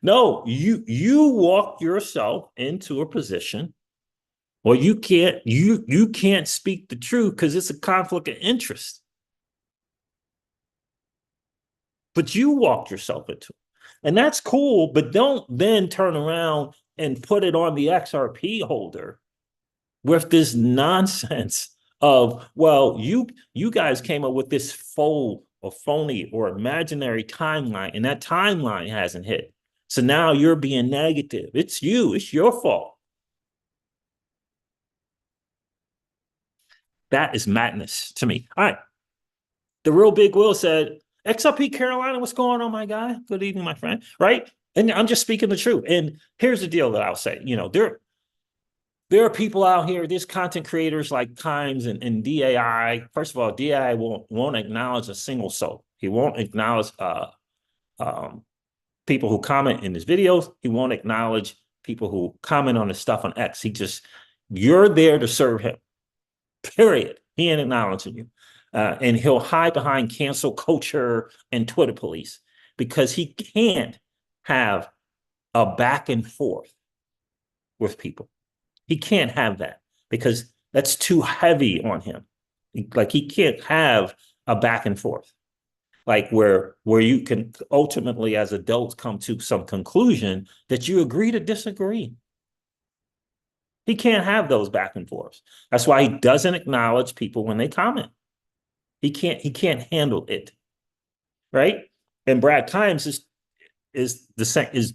No, you walk yourself into a position where you can't speak the truth because it's a conflict of interest. But you walked yourself into it. And that's cool, but don't then turn around and put it on the XRP holder with this nonsense of, well, you guys came up with this faux or phony or imaginary timeline, and that timeline hasn't hit. So now you're being negative. It's your fault. That is madness to me. All right. The real Big Will said, XRP Carolina, what's going on, my guy? Good evening, my friend. Right? And I'm just speaking the truth. And here's the deal that I'll say. There are people out here, there's content creators like Kimes and DAI. First of all, DAI won't acknowledge a single soul. He won't acknowledge people who comment in his videos. He won't acknowledge people who comment on his stuff on X. You're there to serve him. Period. He ain't acknowledging you. And he'll hide behind cancel culture and Twitter police because he can't have a back and forth with people. He can't have that because that's too heavy on him. Like, he can't have a back and forth, like where you can ultimately, as adults, come to some conclusion that you agree to disagree. He can't have those back and forths. That's why he doesn't acknowledge people when they comment. He can't handle it. Right? And Brad Times is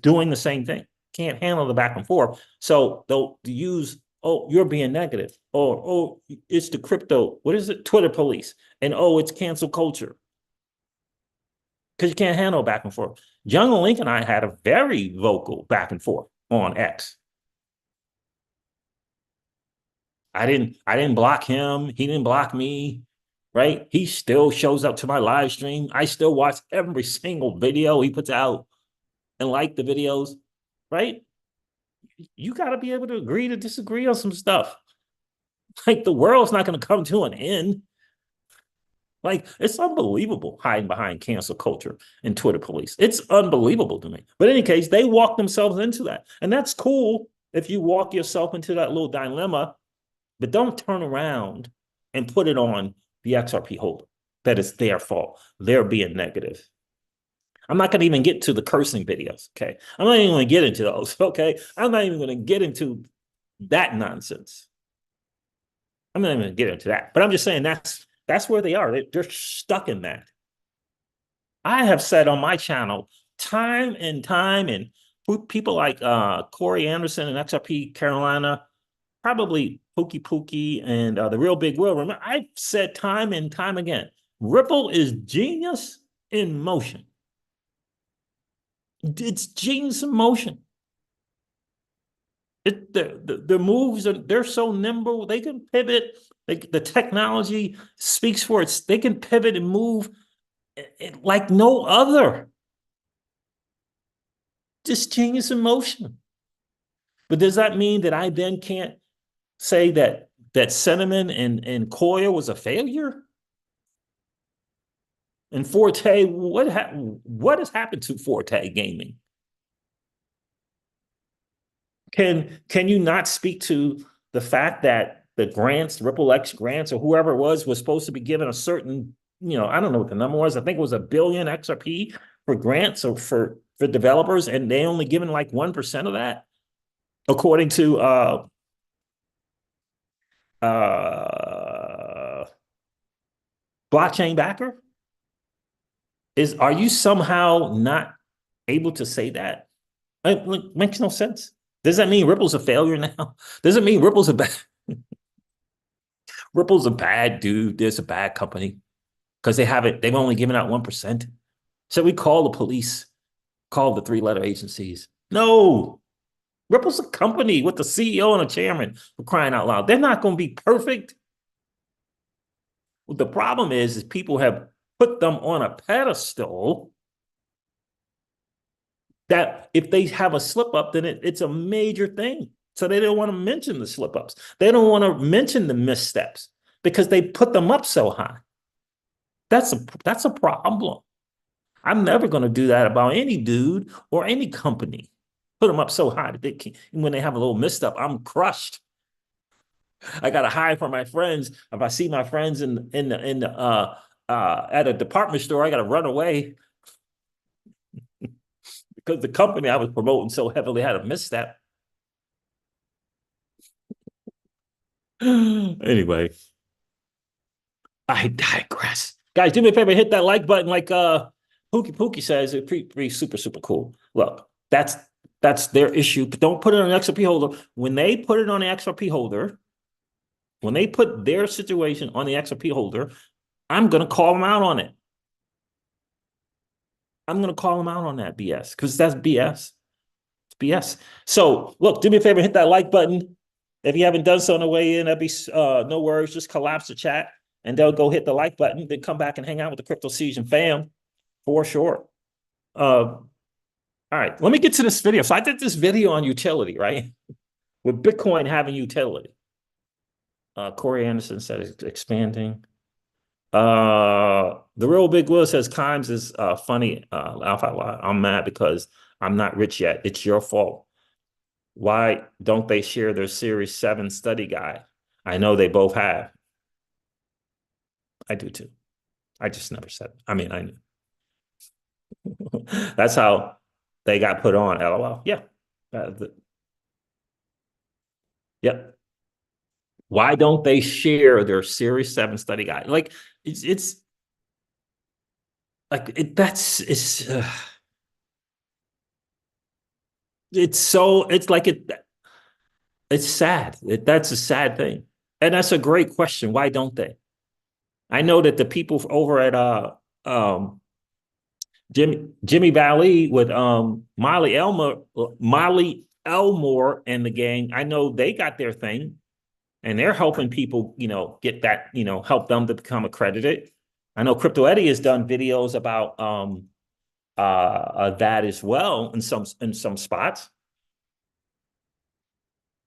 doing the same thing. Can't handle the back and forth. So they'll use, oh, you're being negative. Or, oh, it's the crypto, what is it? Twitter police. And oh, it's cancel culture. Because you can't handle back and forth. Young Link and I had a very vocal back and forth on X. I didn't block him. He didn't block me. Right? He still shows up to my live stream. I still watch every single video he puts out and like the videos. Right? You got to be able to agree to disagree on some stuff. Like the world's not going to come to an end. Like it's unbelievable hiding behind cancel culture and Twitter police. It's unbelievable to me. But in any case, they walk themselves into that. And that's cool if you walk yourself into that little dilemma, but don't turn around and put it on the XRP holder that it's their fault. They're being negative. I'm not going to even get to the cursing videos. Okay. I'm not even going to get into those. Okay. I'm not even going to get into that nonsense. I'm not even going to get into that. But I'm just saying that's where they are. They're stuck in that. I have said on my channel time and time, and people like Corey Anderson and XRP Carolina, probably Pookie and the Real Big Will. Remember, I've said time and time again, Ripple is genius in motion. It's genius in motion. The moves they're so nimble. They can pivot. The technology speaks for it. They can pivot and move like no other. Just genius in motion. But does that mean that I then can't say that Cinnamon and Coil was a failure? And Forte, what has happened to Forte Gaming? Can you not speak to the fact that the grants, Ripple X grants, or whoever it was supposed to be given a certain, I don't know what the number was. I think it was 1 billion XRP for grants or for developers, and they only given like 1% of that, according to blockchain backer. Are you somehow not able to say that? It makes no sense. Does that mean Ripple's a failure now? Does it mean Ripple's a bad dude? There's a bad company because they've only given out 1%. So we call the police, call the 3-letter agencies. No, Ripple's a company with the CEO and a chairman, for crying out loud. They're not going to be perfect. What the problem is people have put them on a pedestal that if they have a slip up, then it's a major thing. So they don't want to mention the slip ups. They don't want to mention the missteps because they put them up so high. That's a problem. I'm never going to do that about any dude or any company. Put them up so high that when they have a little misstep, I'm crushed. I got to hide from my friends. If I see my friends at a department store, I got to run away because the company I was promoting so heavily had a misstep. Anyway, I digress. Guys, do me a favor, hit that like button like Pookie says. It's pretty super, super cool. Look, that's their issue. But don't put it on an XRP holder. When they put it on the XRP holder, when they put their situation on the XRP holder, I'm going to call them out on it. I'm going to call them out on that BS because that's BS. It's BS. So look, do me a favor, hit that like button. If you haven't done so on the way in, that'd be no worries. Just collapse the chat and they'll go hit the like button. Then come back and hang out with the Crypto Season fam for sure. All right, let me get to this video. So I did this video on utility, right? With Bitcoin having utility. Corey Anderson said it's expanding. The Real Big Will says Kimes is funny. Alpha, I'm mad because I'm not rich yet. It's your fault. Why don't they share their Series 7 study guide? I know they both have. I do too. I just never said it. I mean, I knew. That's how they got put on, LOL. Yeah. Yep. Why don't they share their Series 7 study guide? Like it's like it's so it's like it's sad. That's a sad thing. And that's a great question. Why don't they? I know that the people over at um Jimmy Valley with Molly Elmore and the gang, I know they got their thing and they're helping people, get that, help them to become accredited. I know Crypto Eddie has done videos about that as well in some spots.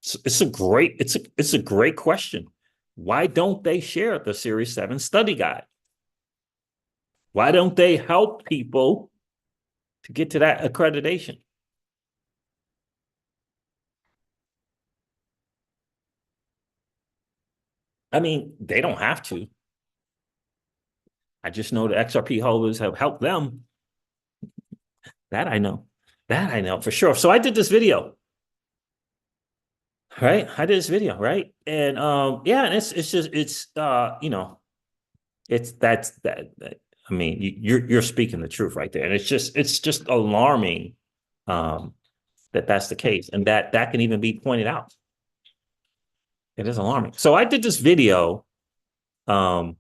It's a great question. Why don't they share the Series 7 study guide? Why don't they help people to get to that accreditation? I mean, they don't have to. I just know the XRP holders have helped them. That I know. That I know for sure. So I did this video, right? I did this video, right? And yeah, and it's just it's that I mean, you're speaking the truth right there. And it's just alarming that that's the case and that can even be pointed out. It is alarming. So I did this video. Um,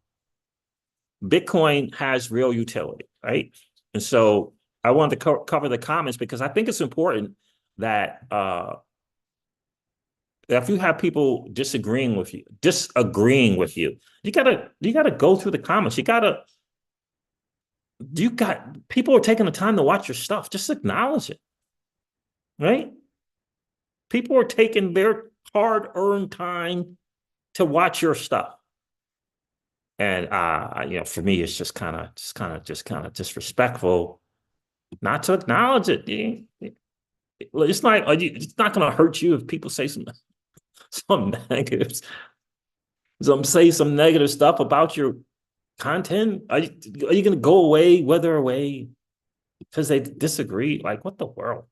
Bitcoin has real utility, right? And so I wanted to cover the comments because I think it's important that if you have people disagreeing with you, you gotta go through the comments. You got people are taking the time to watch your stuff. Just acknowledge it, right? People are taking their hard-earned time to watch your stuff. And for me, it's just kind of disrespectful not to acknowledge it. It's not going to hurt you if people say some negatives, some negative stuff about your content. Are you going to go away, wither away because they disagree? Like what the world?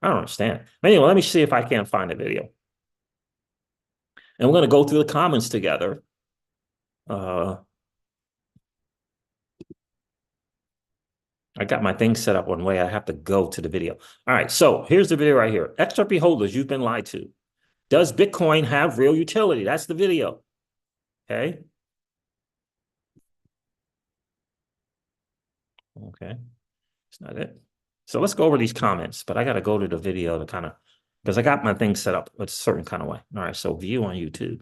I don't understand. Anyway, let me see if I can't find a video, and we're going to go through the comments together. I got my thing set up one way. I have to go to the video. All right, so here's the video right here. XRP holders, you've been lied to. Does Bitcoin have real utility? That's the video. Okay. Okay. That's not it. So let's go over these comments, but I got to go to the video to kind of, because I got my thing set up a certain kind of way. All right, so view on YouTube.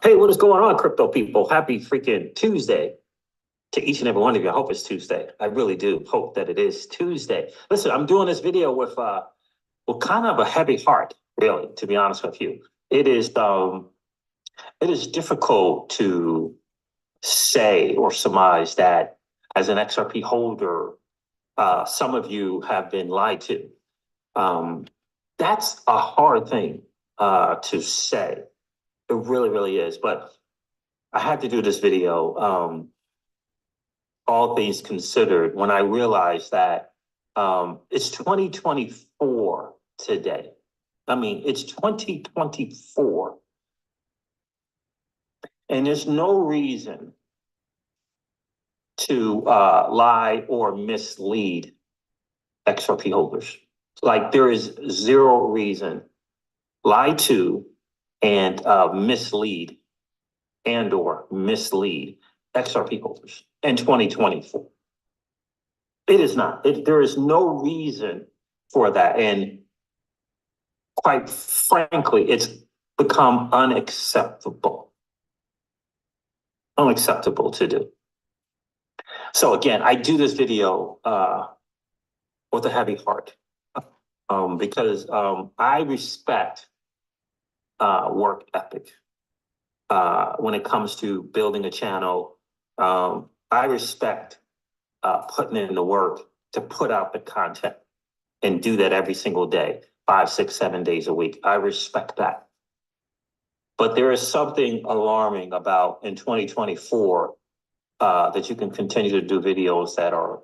Hey, what is going on, crypto people? Happy freaking Tuesday to each and every one of you. I hope it's Tuesday. I really do hope that it is Tuesday. Listen, I'm doing this video with kind of a heavy heart, really, to be honest with you. It is difficult to say or surmise that as an XRP holder, some of you have been lied to. That's a hard thing to say. It really, really is. But I had to do this video, all things considered, when I realized that it's 2024 today. I mean, it's 2024. And there's no reason to lie or mislead XRP holders. Like there is zero reason lie to and mislead or mislead XRP holders in 2024. It is not. There is no reason for that. And quite frankly, it's become unacceptable to do. So again, I do this video with a heavy heart because I respect work ethic when it comes to building a channel. I respect putting in the work to put out the content and do that every single day, 5, 6, 7 days a week. I respect that. But there is something alarming about in 2024 that you can continue to do videos that are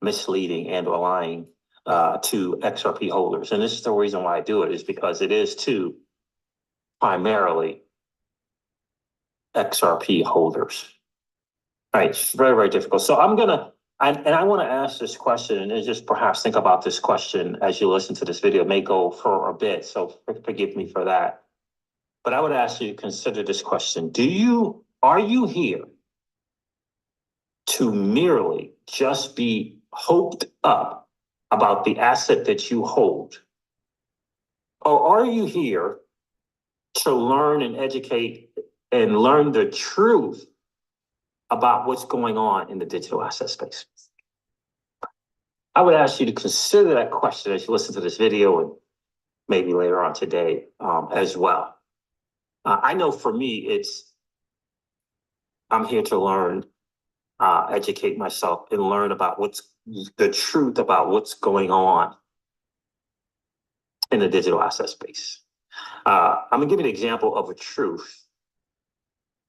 misleading and or lying to XRP holders. And this is the reason why I do it, is because it is to primarily XRP holders. Right, it's very, very difficult. So I want to ask this question, and just perhaps think about this question as you listen to this video. It may go for a bit, so forgive me for that. But I would ask you to consider this question. Are you here to merely just be hoped up about the asset that you hold? Or are you here to learn and educate and learn the truth about what's going on in the digital asset space? I would ask you to consider that question as you listen to this video, and maybe later on today as well. I know for me, I'm here to learn, educate myself, and learn about what's the truth about what's going on in the digital asset space. I'm gonna give you an example of a truth.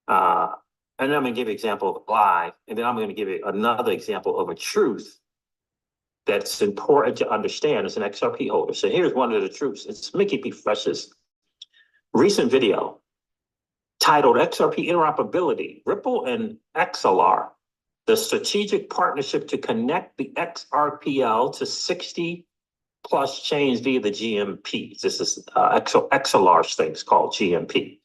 And then I'm going to give you an example of a lie, and then I'm going to give you another example of a truth that's important to understand as an XRP holder. So here's one of the truths. It's Mickey P. Fresh's recent video titled XRP Interoperability, Ripple and XLR, the strategic partnership to connect the XRPL to 60 plus chains via the GMP. This is XLR things called GMP,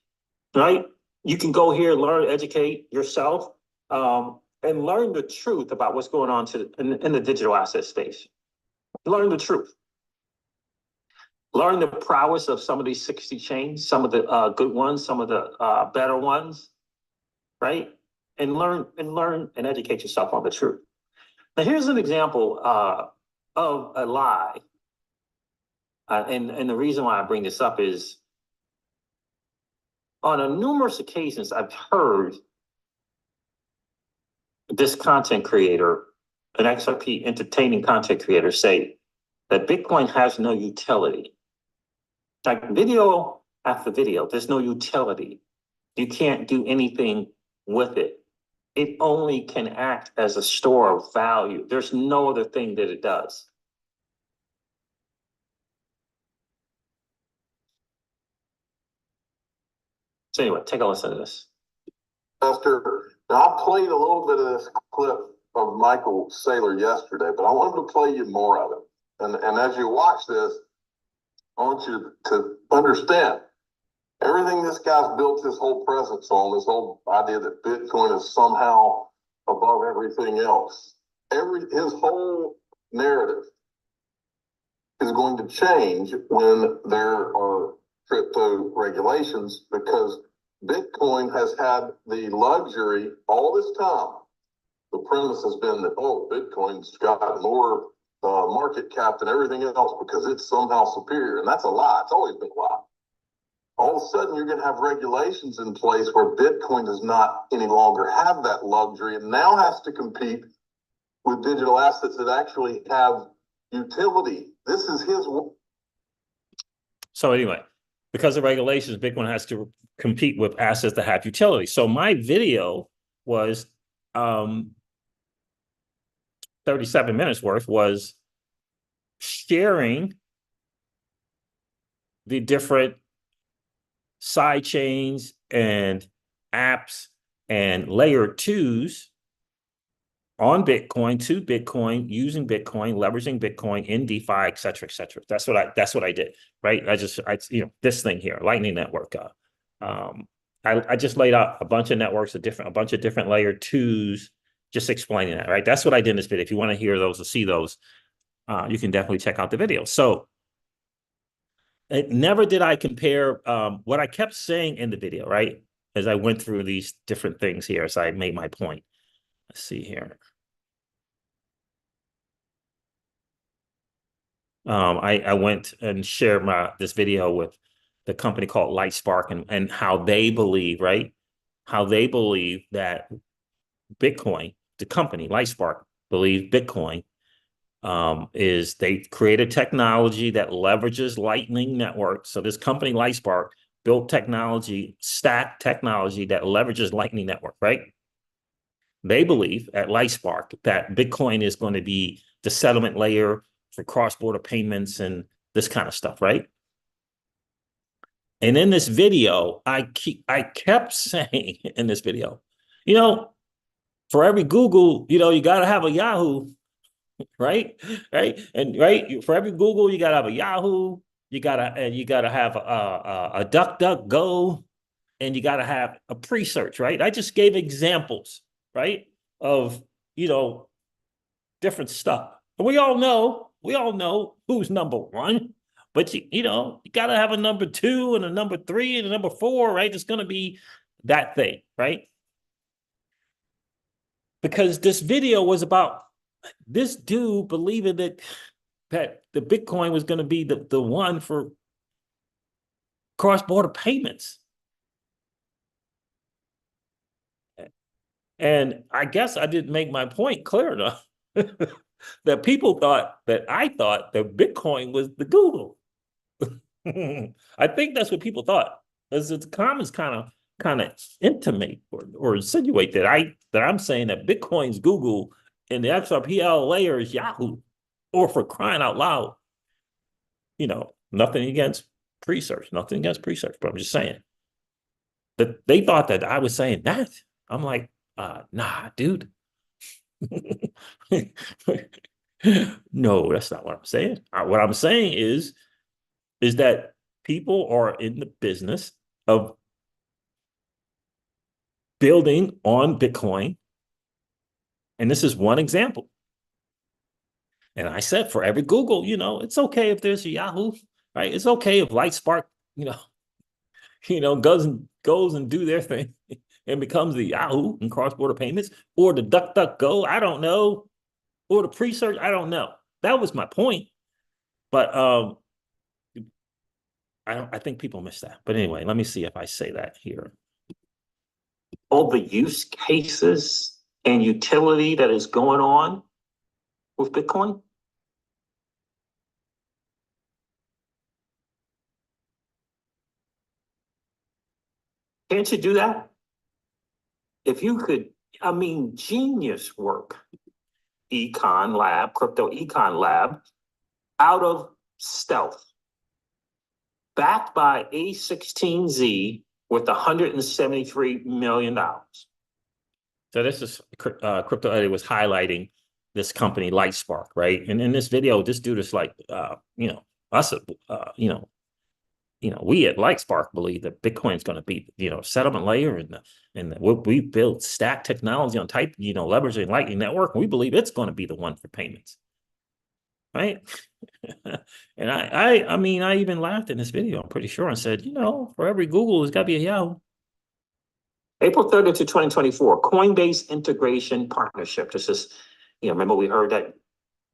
right? You can go here, learn, educate yourself, and learn the truth about what's going on in the digital asset space. Learn the truth. Learn the prowess of some of these 60 chains, some of the good ones, some of the better ones, right? And learn and educate yourself on the truth. Now, here's an example of a lie. And the reason why I bring this up is, on numerous occasions, I've heard this content creator, an XRP entertaining content creator, say that Bitcoin has no utility. Like video after video, there's no utility. You can't do anything with it. It only can act as a store of value. There's no other thing that it does. So anyway, take a listen to this. Pastor, I played a little bit of this clip of Michael Saylor yesterday, but I wanted to play you more of it. And as you watch this, I want you to understand everything this guy's built his whole presence on, this whole idea that Bitcoin is somehow above everything else. His whole narrative is going to change when there are crypto regulations, because Bitcoin has had the luxury all this time. The premise has been that, oh, Bitcoin's got more market cap than everything else because it's somehow superior. And that's a lie. It's always been a lie. All of a sudden, you're going to have regulations in place where Bitcoin does not any longer have that luxury and now has to compete with digital assets that actually have utility. This is his. So anyway, because of regulations, Bitcoin has to compete with assets that have utility. So my video was 37 minutes worth, was sharing the different side chains and apps and layer twos on Bitcoin, to Bitcoin, using Bitcoin, leveraging Bitcoin in DeFi, et cetera, et cetera. That's what I did, right? This thing here, Lightning Network. I just laid out a bunch of networks, a bunch of different layer twos, just explaining that, right? That's what I did in this video. If you want to hear those or see those, you can definitely check out the video. So never did I compare what I kept saying in the video, right? As I went through these different things here, as I made my point. Let's see here. I went and shared this video with the company called LightSpark and how they believe, right? How they believe that Bitcoin, the company LightSpark, believe Bitcoin is they created technology that leverages Lightning Network. So this company LightSpark built stack technology that leverages Lightning Network, right? They believe at LightSpark that Bitcoin is going to be the settlement layer for cross-border payments and this kind of stuff, right? And in this video, I kept saying in this video, you know, for every Google, you know, you got to have a Yahoo, right? Right. And right. For every Google, you got to have a Yahoo. You gotta have a DuckDuckGo, and you gotta have a pre-search, right? I just gave examples, right, of, you know, different stuff. And we all know who's number one, but you know, you gotta have a number two and a number three and a number four, right? It's gonna be that thing, right? Because this video was about this dude believing that the Bitcoin was going to be the one for cross-border payments. And I guess I didn't make my point clear enough that people thought that I thought that Bitcoin was the Google. I think that's what people thought. As the comments kind of intimate or insinuate that I'm saying that Bitcoin's Google and the XRP layer is Yahoo, or for crying out loud, you know, nothing against pre-search, but I'm just saying that they thought that I was saying that. I'm like, nah, dude. No, that's not what I'm saying. What I'm saying is that people are in the business of building on Bitcoin. And this is one example. And I said, for every Google, you know, it's okay if there's a Yahoo, right? It's okay if Lightspark, you know, goes and do their thing and becomes the Yahoo in cross-border payments, or the DuckDuckGo, I don't know, or the pre-search, I don't know. That was my point. But I think people miss that. But anyway, let me see if I say that here. All the use cases and utility that is going on with Bitcoin. Can't you do that? If you could, I mean, genius work. Econ Lab, Crypto Econ Lab, out of stealth, backed by A16Z with $173 million. So this is Crypto Eddie was highlighting this company, Lightspark, right? And in this video, this dude is like, you know, us, you know, we at Lightspark believe that Bitcoin is going to be, you know, settlement layer and what we built stack technology on type, you know, leveraging Lightning Network. We believe it's going to be the one for payments, right? And I mean, I even laughed in this video, I'm pretty sure, and said, you know, for every Google, there's got to be a Yahoo. April 30th to 2024, Coinbase integration partnership. This is, you know, remember we heard that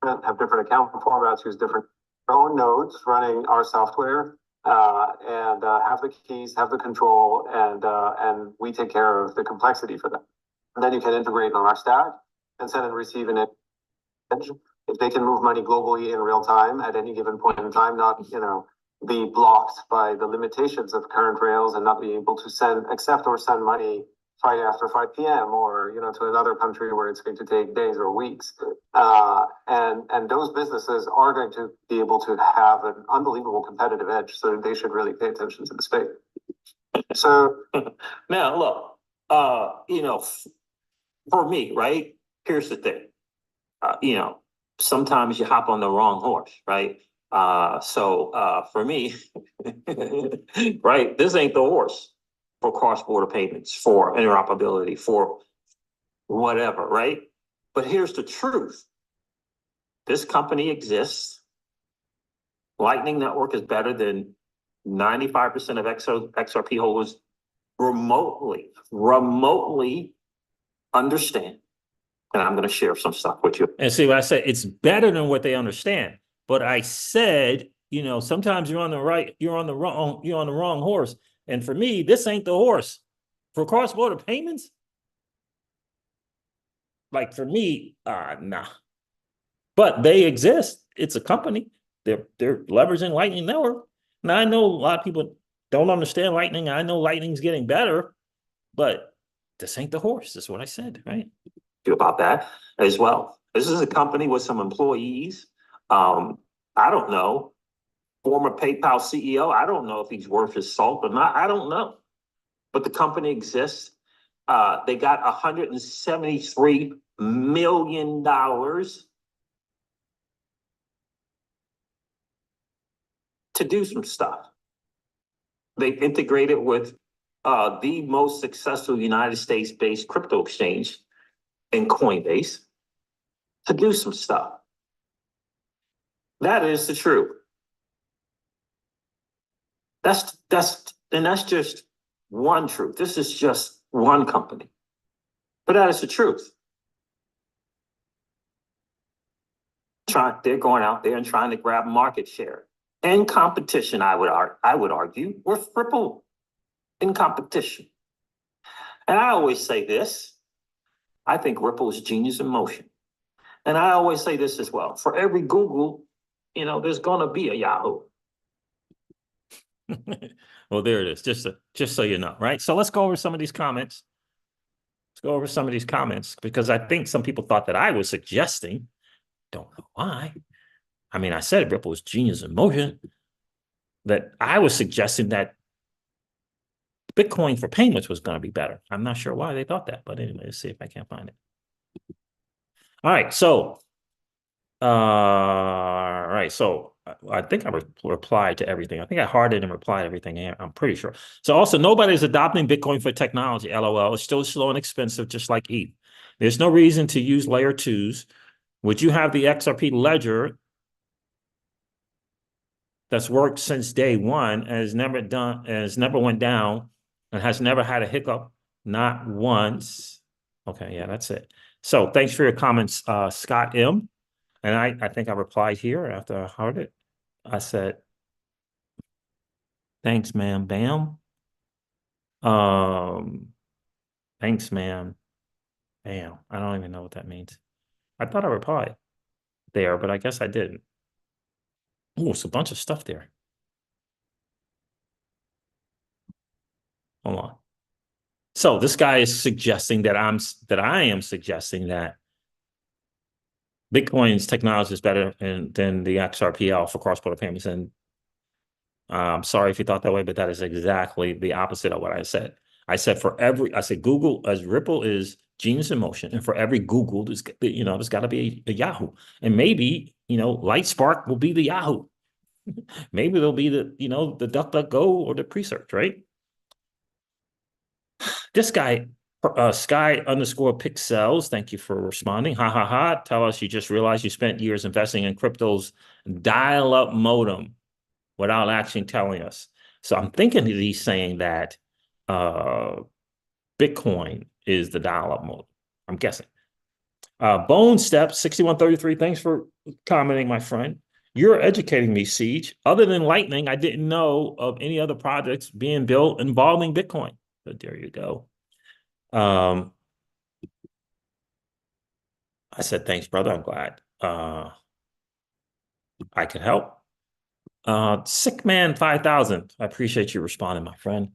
have different account formats, use different own nodes running our software, and have the keys, have the control, and we take care of the complexity for them. And then you can integrate on our stack and send and receive an edge. If they can move money globally in real time at any given point in time, not, you know, be blocked by the limitations of current rails and not be able to accept or send money Friday after 5 p.m. or, you know, to another country where it's going to take days or weeks. And those businesses are going to be able to have an unbelievable competitive edge. So they should really pay attention to the space. So now look, you know, for me, right? Here's the thing. You know, sometimes you hop on the wrong horse, right? So for me, right, this ain't the horse for cross-border payments, for interoperability, for whatever, right? But here's the truth. This company exists. Lightning Network is better than 95% of XRP holders remotely understand. And I'm going to share some stuff with you. And see what I said, it's better than what they understand. But I said, you know, sometimes you're on the wrong horse. And for me, this ain't the horse. For cross-border payments, like for me, nah. But they exist. It's a company. They're leveraging Lightning Network. Now I know a lot of people don't understand Lightning. I know Lightning's getting better, but this ain't the horse. Is what I said, right? About that as well. This is a company with some employees. I don't know. Former PayPal CEO. I don't know if he's worth his salt or not. I don't know. But the company exists. They got $173 million to do some stuff. They integrated with the most successful United States-based crypto exchange in Coinbase to do some stuff. That is the truth. That's just one truth. This is just one company. But that is the truth. They're going out there and trying to grab market share. In competition, I would argue, with Ripple in competition. And I always say this, I think Ripple is genius in motion. And I always say this as well, for every Google, there's gonna be a Yahoo. Well, there it is, just so you know, right? So let's go over some of these comments. Let's go over some of these comments, because I think some people thought that I was suggesting, don't know why. I mean, I said Ripple was genius in motion, that I was suggesting that Bitcoin for payments was going to be better. I'm not sure why they thought that, but anyway, let's see if I can't find it. All right, so, I think I replied to everything. I think I hearted and replied to everything. I'm pretty sure. So also, nobody's adopting Bitcoin for technology. LOL. It's still slow and expensive, just like ETH. There's no reason to use layer 2s. Would you have the XRP ledger that's worked since day one and has never went down and has never had a hiccup? Not once. Okay, yeah, that's it. So thanks for your comments, Scott M. And I think I replied here after I heard it. I said, thanks, ma'am, bam. Thanks, ma'am, bam. I don't even know what that means. I thought I replied there, but I guess I didn't. Oh, it's a bunch of stuff there. Hold on. So this guy is suggesting that I am suggesting that Bitcoin's technology is better than the XRPL for cross-border payments. And I'm sorry if you thought that way, but that is exactly the opposite of what I said. I said Google, as Ripple is genius in motion, and for every Google, there's got to be a Yahoo. And maybe, Lightspark will be the Yahoo. Maybe there'll be the DuckDuckGo or the Presearch, right? This guy, Sky_Pixels, thank you for responding. Ha ha ha. Tell us you just realized you spent years investing in crypto's dial-up modem without actually telling us. So I'm thinking that he's saying that Bitcoin is the dial-up modem. I'm guessing. Bone Step 6133, thanks for commenting, my friend. You're educating me, Siege. Other than Lightning, I didn't know of any other projects being built involving Bitcoin. So there you go. I said, thanks, brother. I'm glad I could help. Sickman 5000. I appreciate you responding, my friend.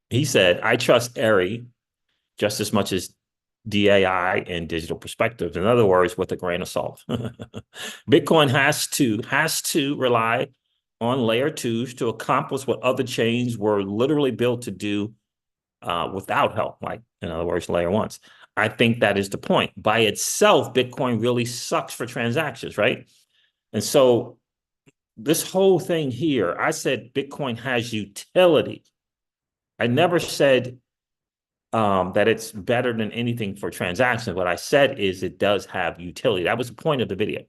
He said, I trust Ari just as much as DAI and digital perspectives. In other words, with a grain of salt. Bitcoin has to rely on layer 2s to accomplish what other chains were literally built to do without help, like, in other words, layer 1s. I think that is the point. By itself, Bitcoin really sucks for transactions, right? And so this whole thing here, I said Bitcoin has utility. I never said that it's better than anything for transactions. What I said is it does have utility. That was the point of the video.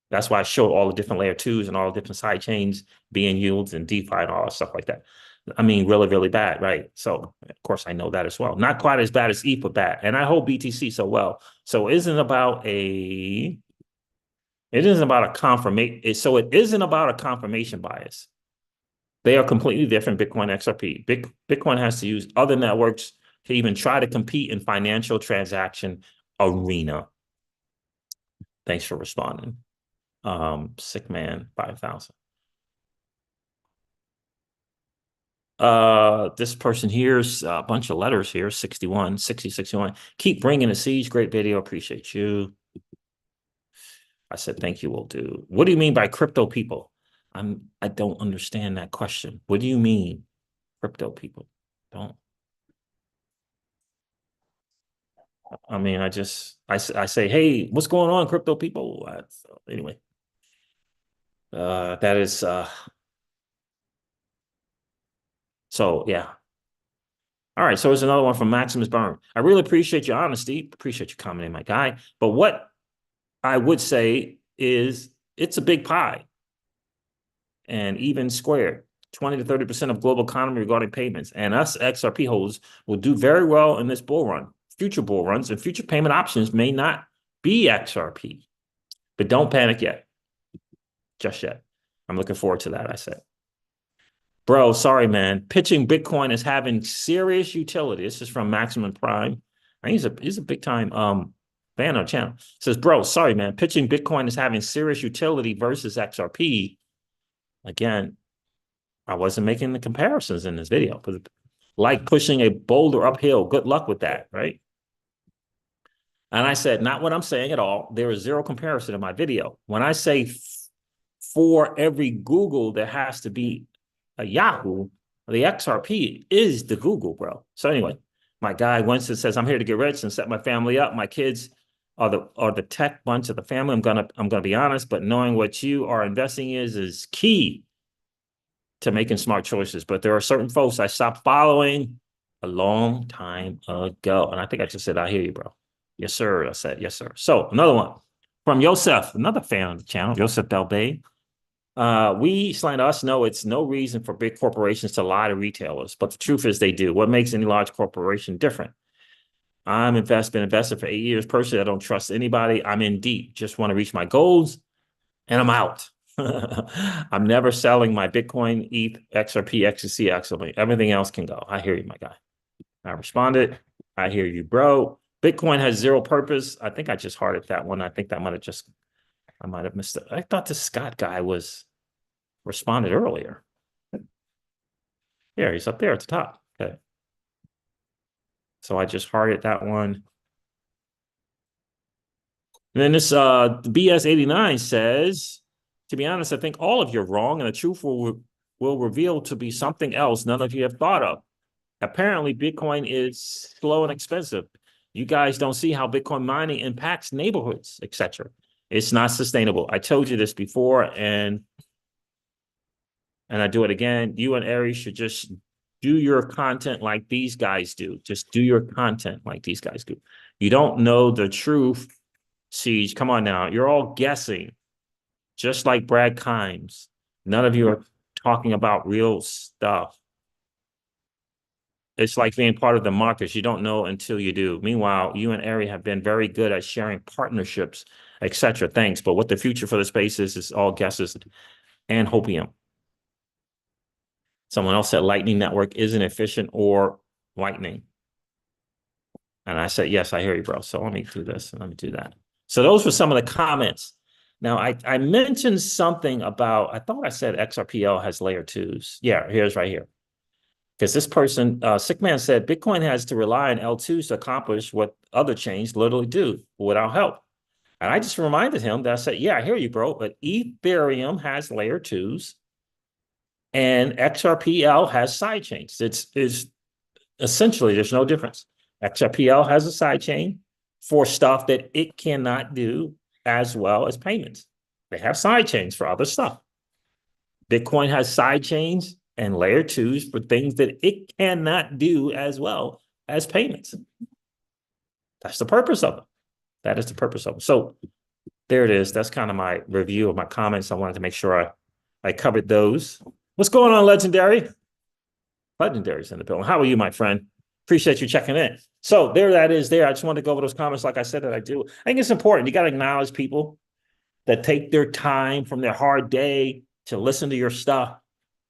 That's why I showed all the different layer 2s and all the different side chains being yields and DeFi and all that stuff like that. I mean, really, really bad, right? So, of course, I know that as well. Not quite as bad as ETH, but bad. And I hold BTC so well. So it isn't about a confirmation. So it isn't about a confirmation bias. They are completely different, Bitcoin, XRP. Bitcoin has to use other networks to even try to compete in financial transaction arena. Thanks for responding. Sickman 5000. This person here's a bunch of letters here, 61, 60, 61. Keep bringing the siege. Great video. Appreciate you. I said, thank you, will do. What do you mean by crypto people? I don't understand that question. What do you mean, crypto people? Don't. I mean, I say, hey, what's going on, crypto people? So anyway, that is, so yeah. All right, so there's another one from Maximus Byrne. I really appreciate your honesty. Appreciate you commenting, my guy. But what I would say is it's a big pie and even squared. 20 to 30% of global economy regarding payments. And us XRP holders will do very well in this bull run. Future bull runs and future payment options may not be XRP. But don't panic yet. Just yet. I'm looking forward to that, I said. Bro, sorry, man. Pitching Bitcoin is having serious utility. This is from Maximum Prime. He's a big time fan of the channel. Says, bro, sorry, man. Pitching Bitcoin is having serious utility versus XRP. Again, I wasn't making the comparisons in this video, but like pushing a boulder uphill. Good luck with that, right? And I said, not what I'm saying at all. There is zero comparison in my video. When I say for every Google, there has to be a Yahoo, the XRP is the Google, bro. So anyway, my guy Winston says, I'm here to get rich and set my family up. My kids are the tech bunch of the family. I'm gonna be honest, but knowing what you are investing is key to making smart choices. But there are certain folks I stopped following a long time ago. And I think I just said, I hear you, bro. Yes, sir. I said, yes, sir. So another one from Yosef, another fan of the channel, Yosef Belbay. We slander us know it's no reason for big corporations to lie to retailers, but the truth is they do. What makes any large corporation different? Been invested for 8 years. Personally, I don't trust anybody. I'm in deep. Just want to reach my goals, and I'm out. I'm never selling my Bitcoin, ETH, XRP, XTC, XRP. Everything else can go. I hear you, my guy. I responded. I hear you, bro. Bitcoin has zero purpose. I think I just hearted that one. I think that I might have missed it. I thought the Scott guy responded earlier. Yeah, he's up there at the top. Okay. So I just hearted that one. And then this BS89 says, to be honest, I think all of you are wrong, and the truth will reveal to be something else none of you have thought of. Apparently, Bitcoin is slow and expensive. You guys don't see how Bitcoin mining impacts neighborhoods, etc. It's not sustainable. I told you this before, and I do it again. You and Aries should just do your content like these guys do. Just do your content like these guys do. You don't know the truth, Siege. Come on now. You're all guessing, just like Brad Kimes. None of you are talking about real stuff. It's like being part of the markets. You don't know until you do. Meanwhile, you and Ari have been very good at sharing partnerships, etc. Thanks. But what the future for the space is all guesses and hopium. Someone else said Lightning Network isn't efficient or Lightning. And I said, yes, I hear you, bro. So let me do this and let me do that. So those were some of the comments. Now, I mentioned something about, I thought I said XRPL has layer twos. Yeah, here's right here. Because this person, Sick Man said, Bitcoin has to rely on L2s to accomplish what other chains literally do without help. And I just reminded him that I said, yeah, I hear you, bro. But Ethereum has layer twos and XRPL has side chains. It's essentially, there's no difference. XRPL has a side chain for stuff that it cannot do as well as payments. They have side chains for other stuff. Bitcoin has side chains and layer twos for things that it cannot do as well as payments. That's the purpose of it. That is the purpose of it. So there it is. That's kind of my review of my comments. I wanted to make sure I covered those. What's going on, Legendary? Legendary's in the building. How are you, my friend? Appreciate you checking in. So there that is there. I just wanted to go over those comments like I said that I do. I think it's important. You got to acknowledge people that take their time from their hard day to listen to your stuff.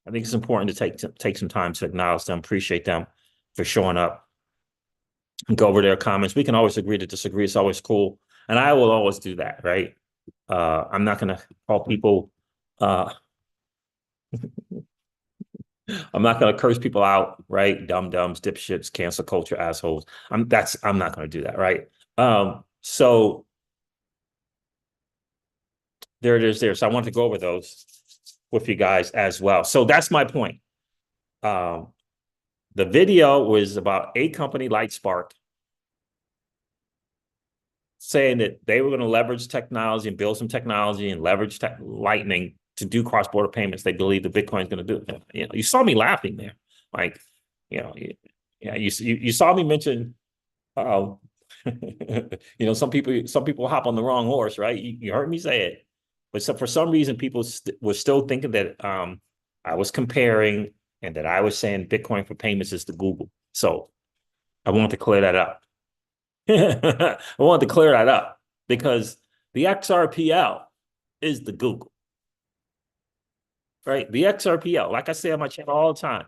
I think it's important to take some time to acknowledge them, appreciate them for showing up and go over their comments. We can always agree to disagree. It's always cool. And I will always do that, right? I'm not going to call people I'm not going to curse people out, right? Dum-dums, dipshits, cancel culture, assholes. I'm not going to do that, right? So there it is there. So I want to go over those with you guys as well. So that's my point. The video was about a company, LightSpark, saying that they were going to leverage technology and build some technology and leverage Lightning to do cross-border payments. They believe the Bitcoin is going to do it. You know, you saw me laughing there, like, you know, yeah, you saw me mention, you know, some people hop on the wrong horse, right? You heard me say it, but so for some reason, people were still thinking that I was comparing and that I was saying Bitcoin for payments is the Google. So I wanted to clear that up. I wanted to clear that up because the XRPL is the Google, right? The XRPL, like I say on my channel all the time,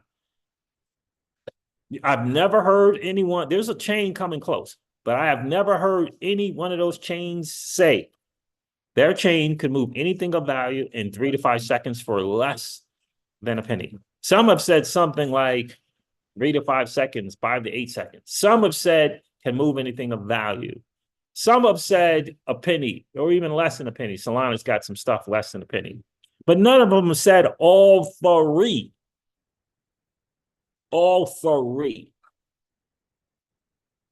I've never heard anyone, there's a chain coming close, but I have never heard any one of those chains say their chain could move anything of value in 3 to 5 seconds for less than a penny. Some have said something like 3 to 5 seconds, 5 to 8 seconds. Some have said can move anything of value. Some have said a penny or even less than a penny. Solana's got some stuff less than a penny. But none of them have said all three. All three.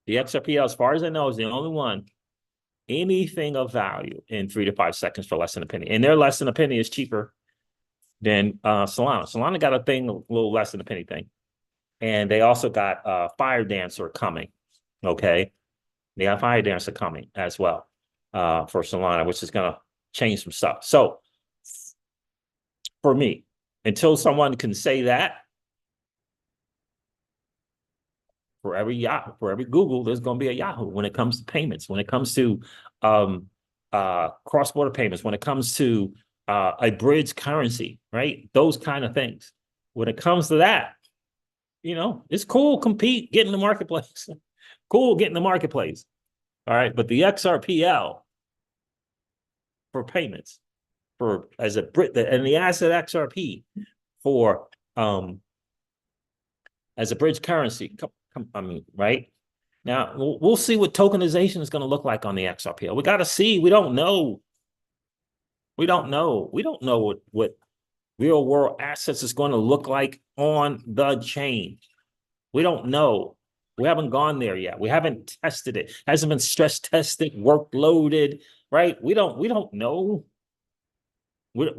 The XRPL, as far as I know, is the only one. Anything of value in 3 to 5 seconds for less than a penny. And their less than a penny is cheaper than Solana. Solana got a thing, a little less than a penny thing. And they also got Fire Dancer coming. Okay. They got Fire Dancer coming as well for Solana, which is going to change some stuff. So for me, until someone can say that, for every Yahoo, for every Google, there's going to be a Yahoo when it comes to payments, when it comes to cross-border payments, when it comes to a bridge currency, right? Those kind of things. When it comes to that, you know, it's cool, compete, get in the marketplace. Cool, get in the marketplace. All right, but the XRPL for payments, for as a Brit, and the asset XRP for as a bridge currency. I mean, right now we'll see what tokenization is going to look like on the XRPL. We got to see. We don't know. We don't know. We don't know what real world assets is going to look like on the chain. We don't know. We haven't gone there yet. We haven't tested it. Hasn't been stress tested, workloaded, right? We don't know. We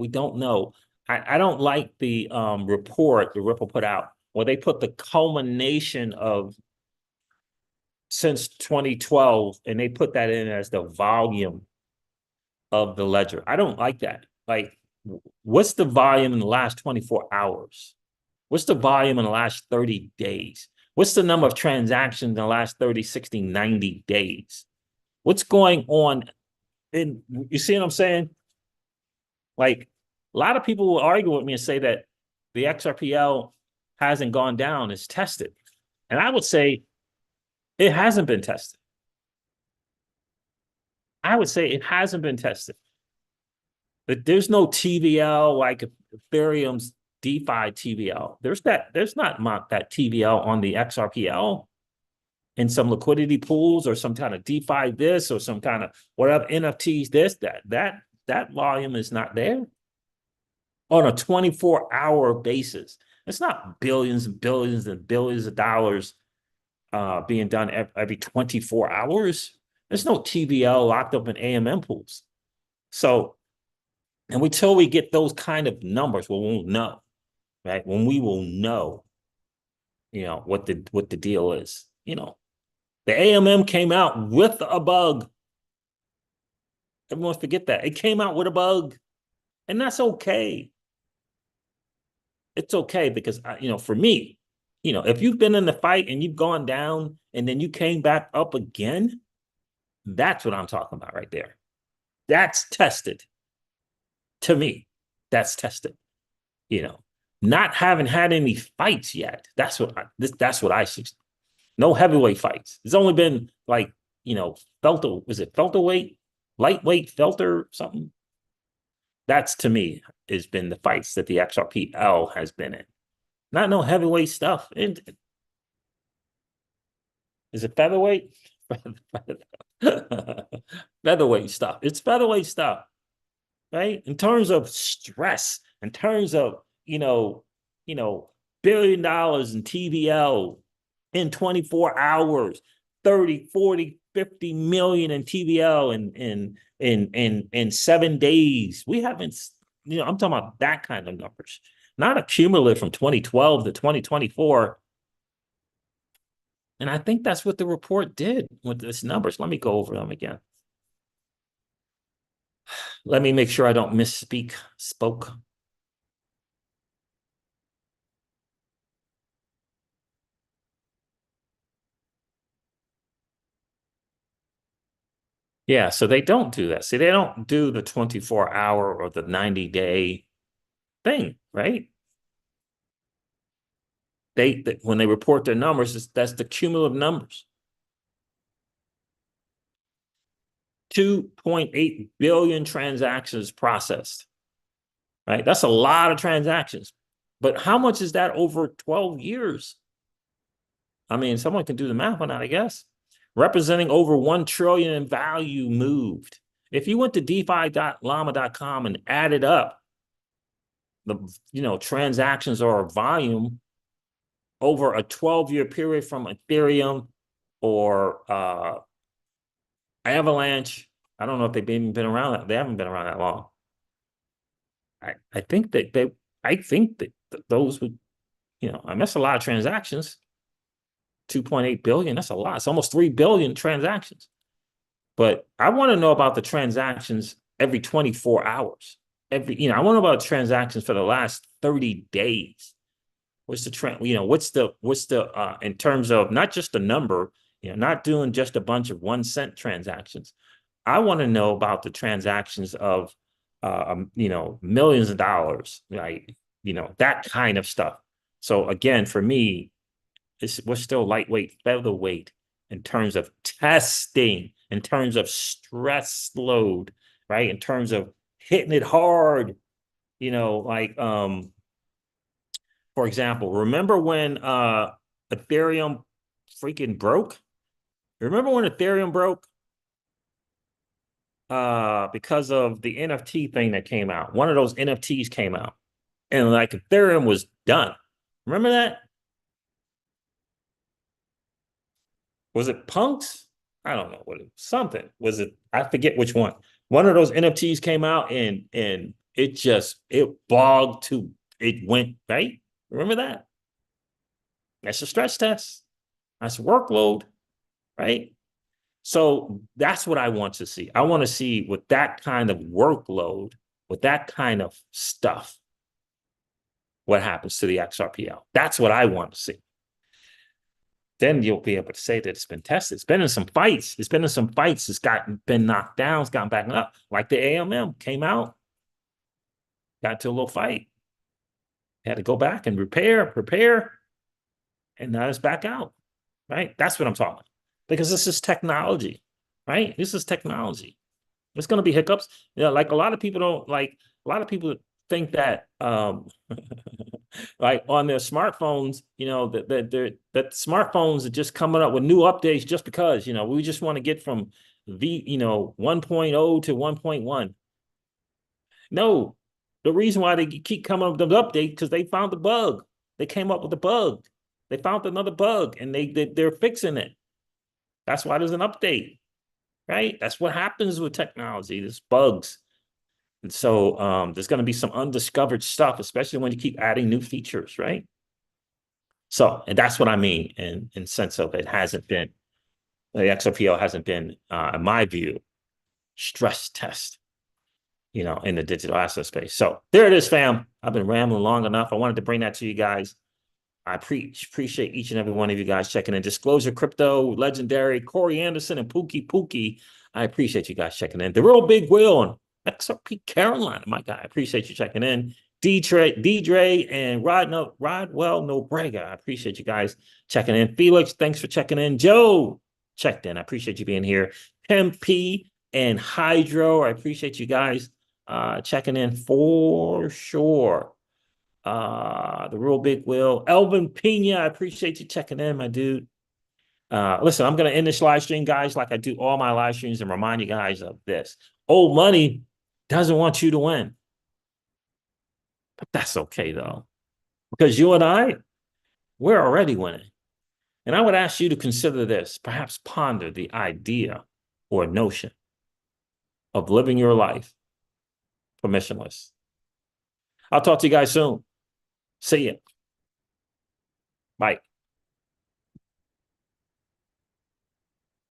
don't know. I don't like the report the Ripple put out where they put the culmination of since 2012 and they put that in as the volume of the ledger. I don't like that. Like, what's the volume in the last 24 hours? What's the volume in the last 30 days? What's the number of transactions in the last 30, 60, 90 days? What's going on? And you see what I'm saying? Like, a lot of people will argue with me and say that the XRPL hasn't gone down, it's tested. And I would say it hasn't been tested. I would say it hasn't been tested. But there's no TVL like Ethereum's DeFi TVL. There's not that TVL on the XRPL in some liquidity pools or some kind of DeFi this or some kind of whatever NFTs this, that volume is not there on a 24-hour basis. It's not billions and billions and billions of dollars being done every 24 hours. There's no TVL locked up in AMM pools. So, and until we get those kind of numbers, we won't know, right? When we will know, you know, what the deal is. You know, the AMM came out with a bug. Everyone forget that. It came out with a bug, and that's okay. It's okay because, you know, for me, you know, if you've been in the fight and you've gone down and then you came back up again, that's what I'm talking about right there. That's tested. To me, that's tested. You know, not having had any fights yet. That's what I see. No heavyweight fights. It's only been like, you know, welterweight, lightweight, felter, something. That's to me has been the fights that the XRPL has been in. Not no heavyweight stuff. Is it featherweight? Featherweight stuff. It's featherweight stuff, right? In terms of stress, in terms of, $1 billion in TVL in 24 hours, 30, 40, 50 million in TVL in 7 days. We haven't, I'm talking about that kind of numbers, not a cumulative from 2012 to 2024. And I think that's what the report did with these numbers. Let me go over them again. Let me make sure I don't spoke. Yeah, so they don't do that. See, they don't do the 24-hour or the 90-day thing, right? When they report their numbers, that's the cumulative numbers. 2.8 billion transactions processed, right? That's a lot of transactions. But how much is that over 12 years? I mean, someone can do the math on that, I guess. Representing over 1 trillion in value moved. If you went to defi.llama.com and added up the transactions or volume over a 12-year period from Ethereum or Avalanche, I don't know if they've been around. They haven't been around that long. I think that those would, I miss a lot of transactions. 2.8 billion, that's a lot. It's almost 3 billion transactions. But I want to know about the transactions every 24 hours. I want to know about transactions for the last 30 days. What's the trend? What's the in terms of not just the number, not doing just a bunch of 1 cent transactions. I want to know about the transactions of millions of dollars, like, that kind of stuff. So again, for me, we're still lightweight, featherweight in terms of testing, in terms of stress load, right? In terms of hitting it hard, like for example, remember when Ethereum freaking broke? Remember when Ethereum broke? Because of the NFT thing that came out. One of those NFTs came out. And like Ethereum was done. Remember that? Was it Punks? I don't know what it was. Something. Was it? I forget which one. One of those NFTs came out and it bogged to it went, right? Remember that? That's a stress test. That's workload, right? So that's what I want to see. I want to see with that kind of workload, with that kind of stuff, what happens to the XRPL. That's what I want to see. Then you'll be able to say that it's been tested. It's been in some fights. It's been been knocked down. It's gotten back up. Like the AMM came out, got to a little fight. Had to go back and prepare, and now it's back out. Right? That's what I'm talking about. Because this is technology, right? This is technology. There's going to be hiccups. Like a lot of people think that like on their smartphones, that smartphones are just coming up with new updates just because, we just want to get from 1.0 to 1.1. No, the reason why they keep coming up with the update because they found the bug. They came up with the bug. They found another bug and they're fixing it. That's why there's an update, right? That's what happens with technology. There's bugs. And so there's going to be some undiscovered stuff, especially when you keep adding new features, right? So, and that's what I mean in sense of the XRPL hasn't been, in my view, stress test, in the digital asset space. So there it is, fam. I've been rambling long enough. I wanted to bring that to you guys. I appreciate each and every one of you guys checking in. Disclosure Crypto, Legendary, Corey Anderson, and Pookie. I appreciate you guys checking in. The Real Big Will and XRP Carolina, my guy. I appreciate you checking in. D-Dre and Rodwell Nobrega. I appreciate you guys checking in. Felix, thanks for checking in. Joe checked in. I appreciate you being here. MP and Hydro. I appreciate you guys checking in for sure. The real big Will. Elvin Pena, I appreciate you checking in, my dude. Listen, I'm going to end this live stream, guys, like I do all my live streams, and remind you guys of this. Old money doesn't want you to win. But that's okay, though, because you and I, we're already winning. And I would ask you to consider this, perhaps ponder the idea or notion of living your life permissionless. I'll talk to you guys soon. See ya. Bye.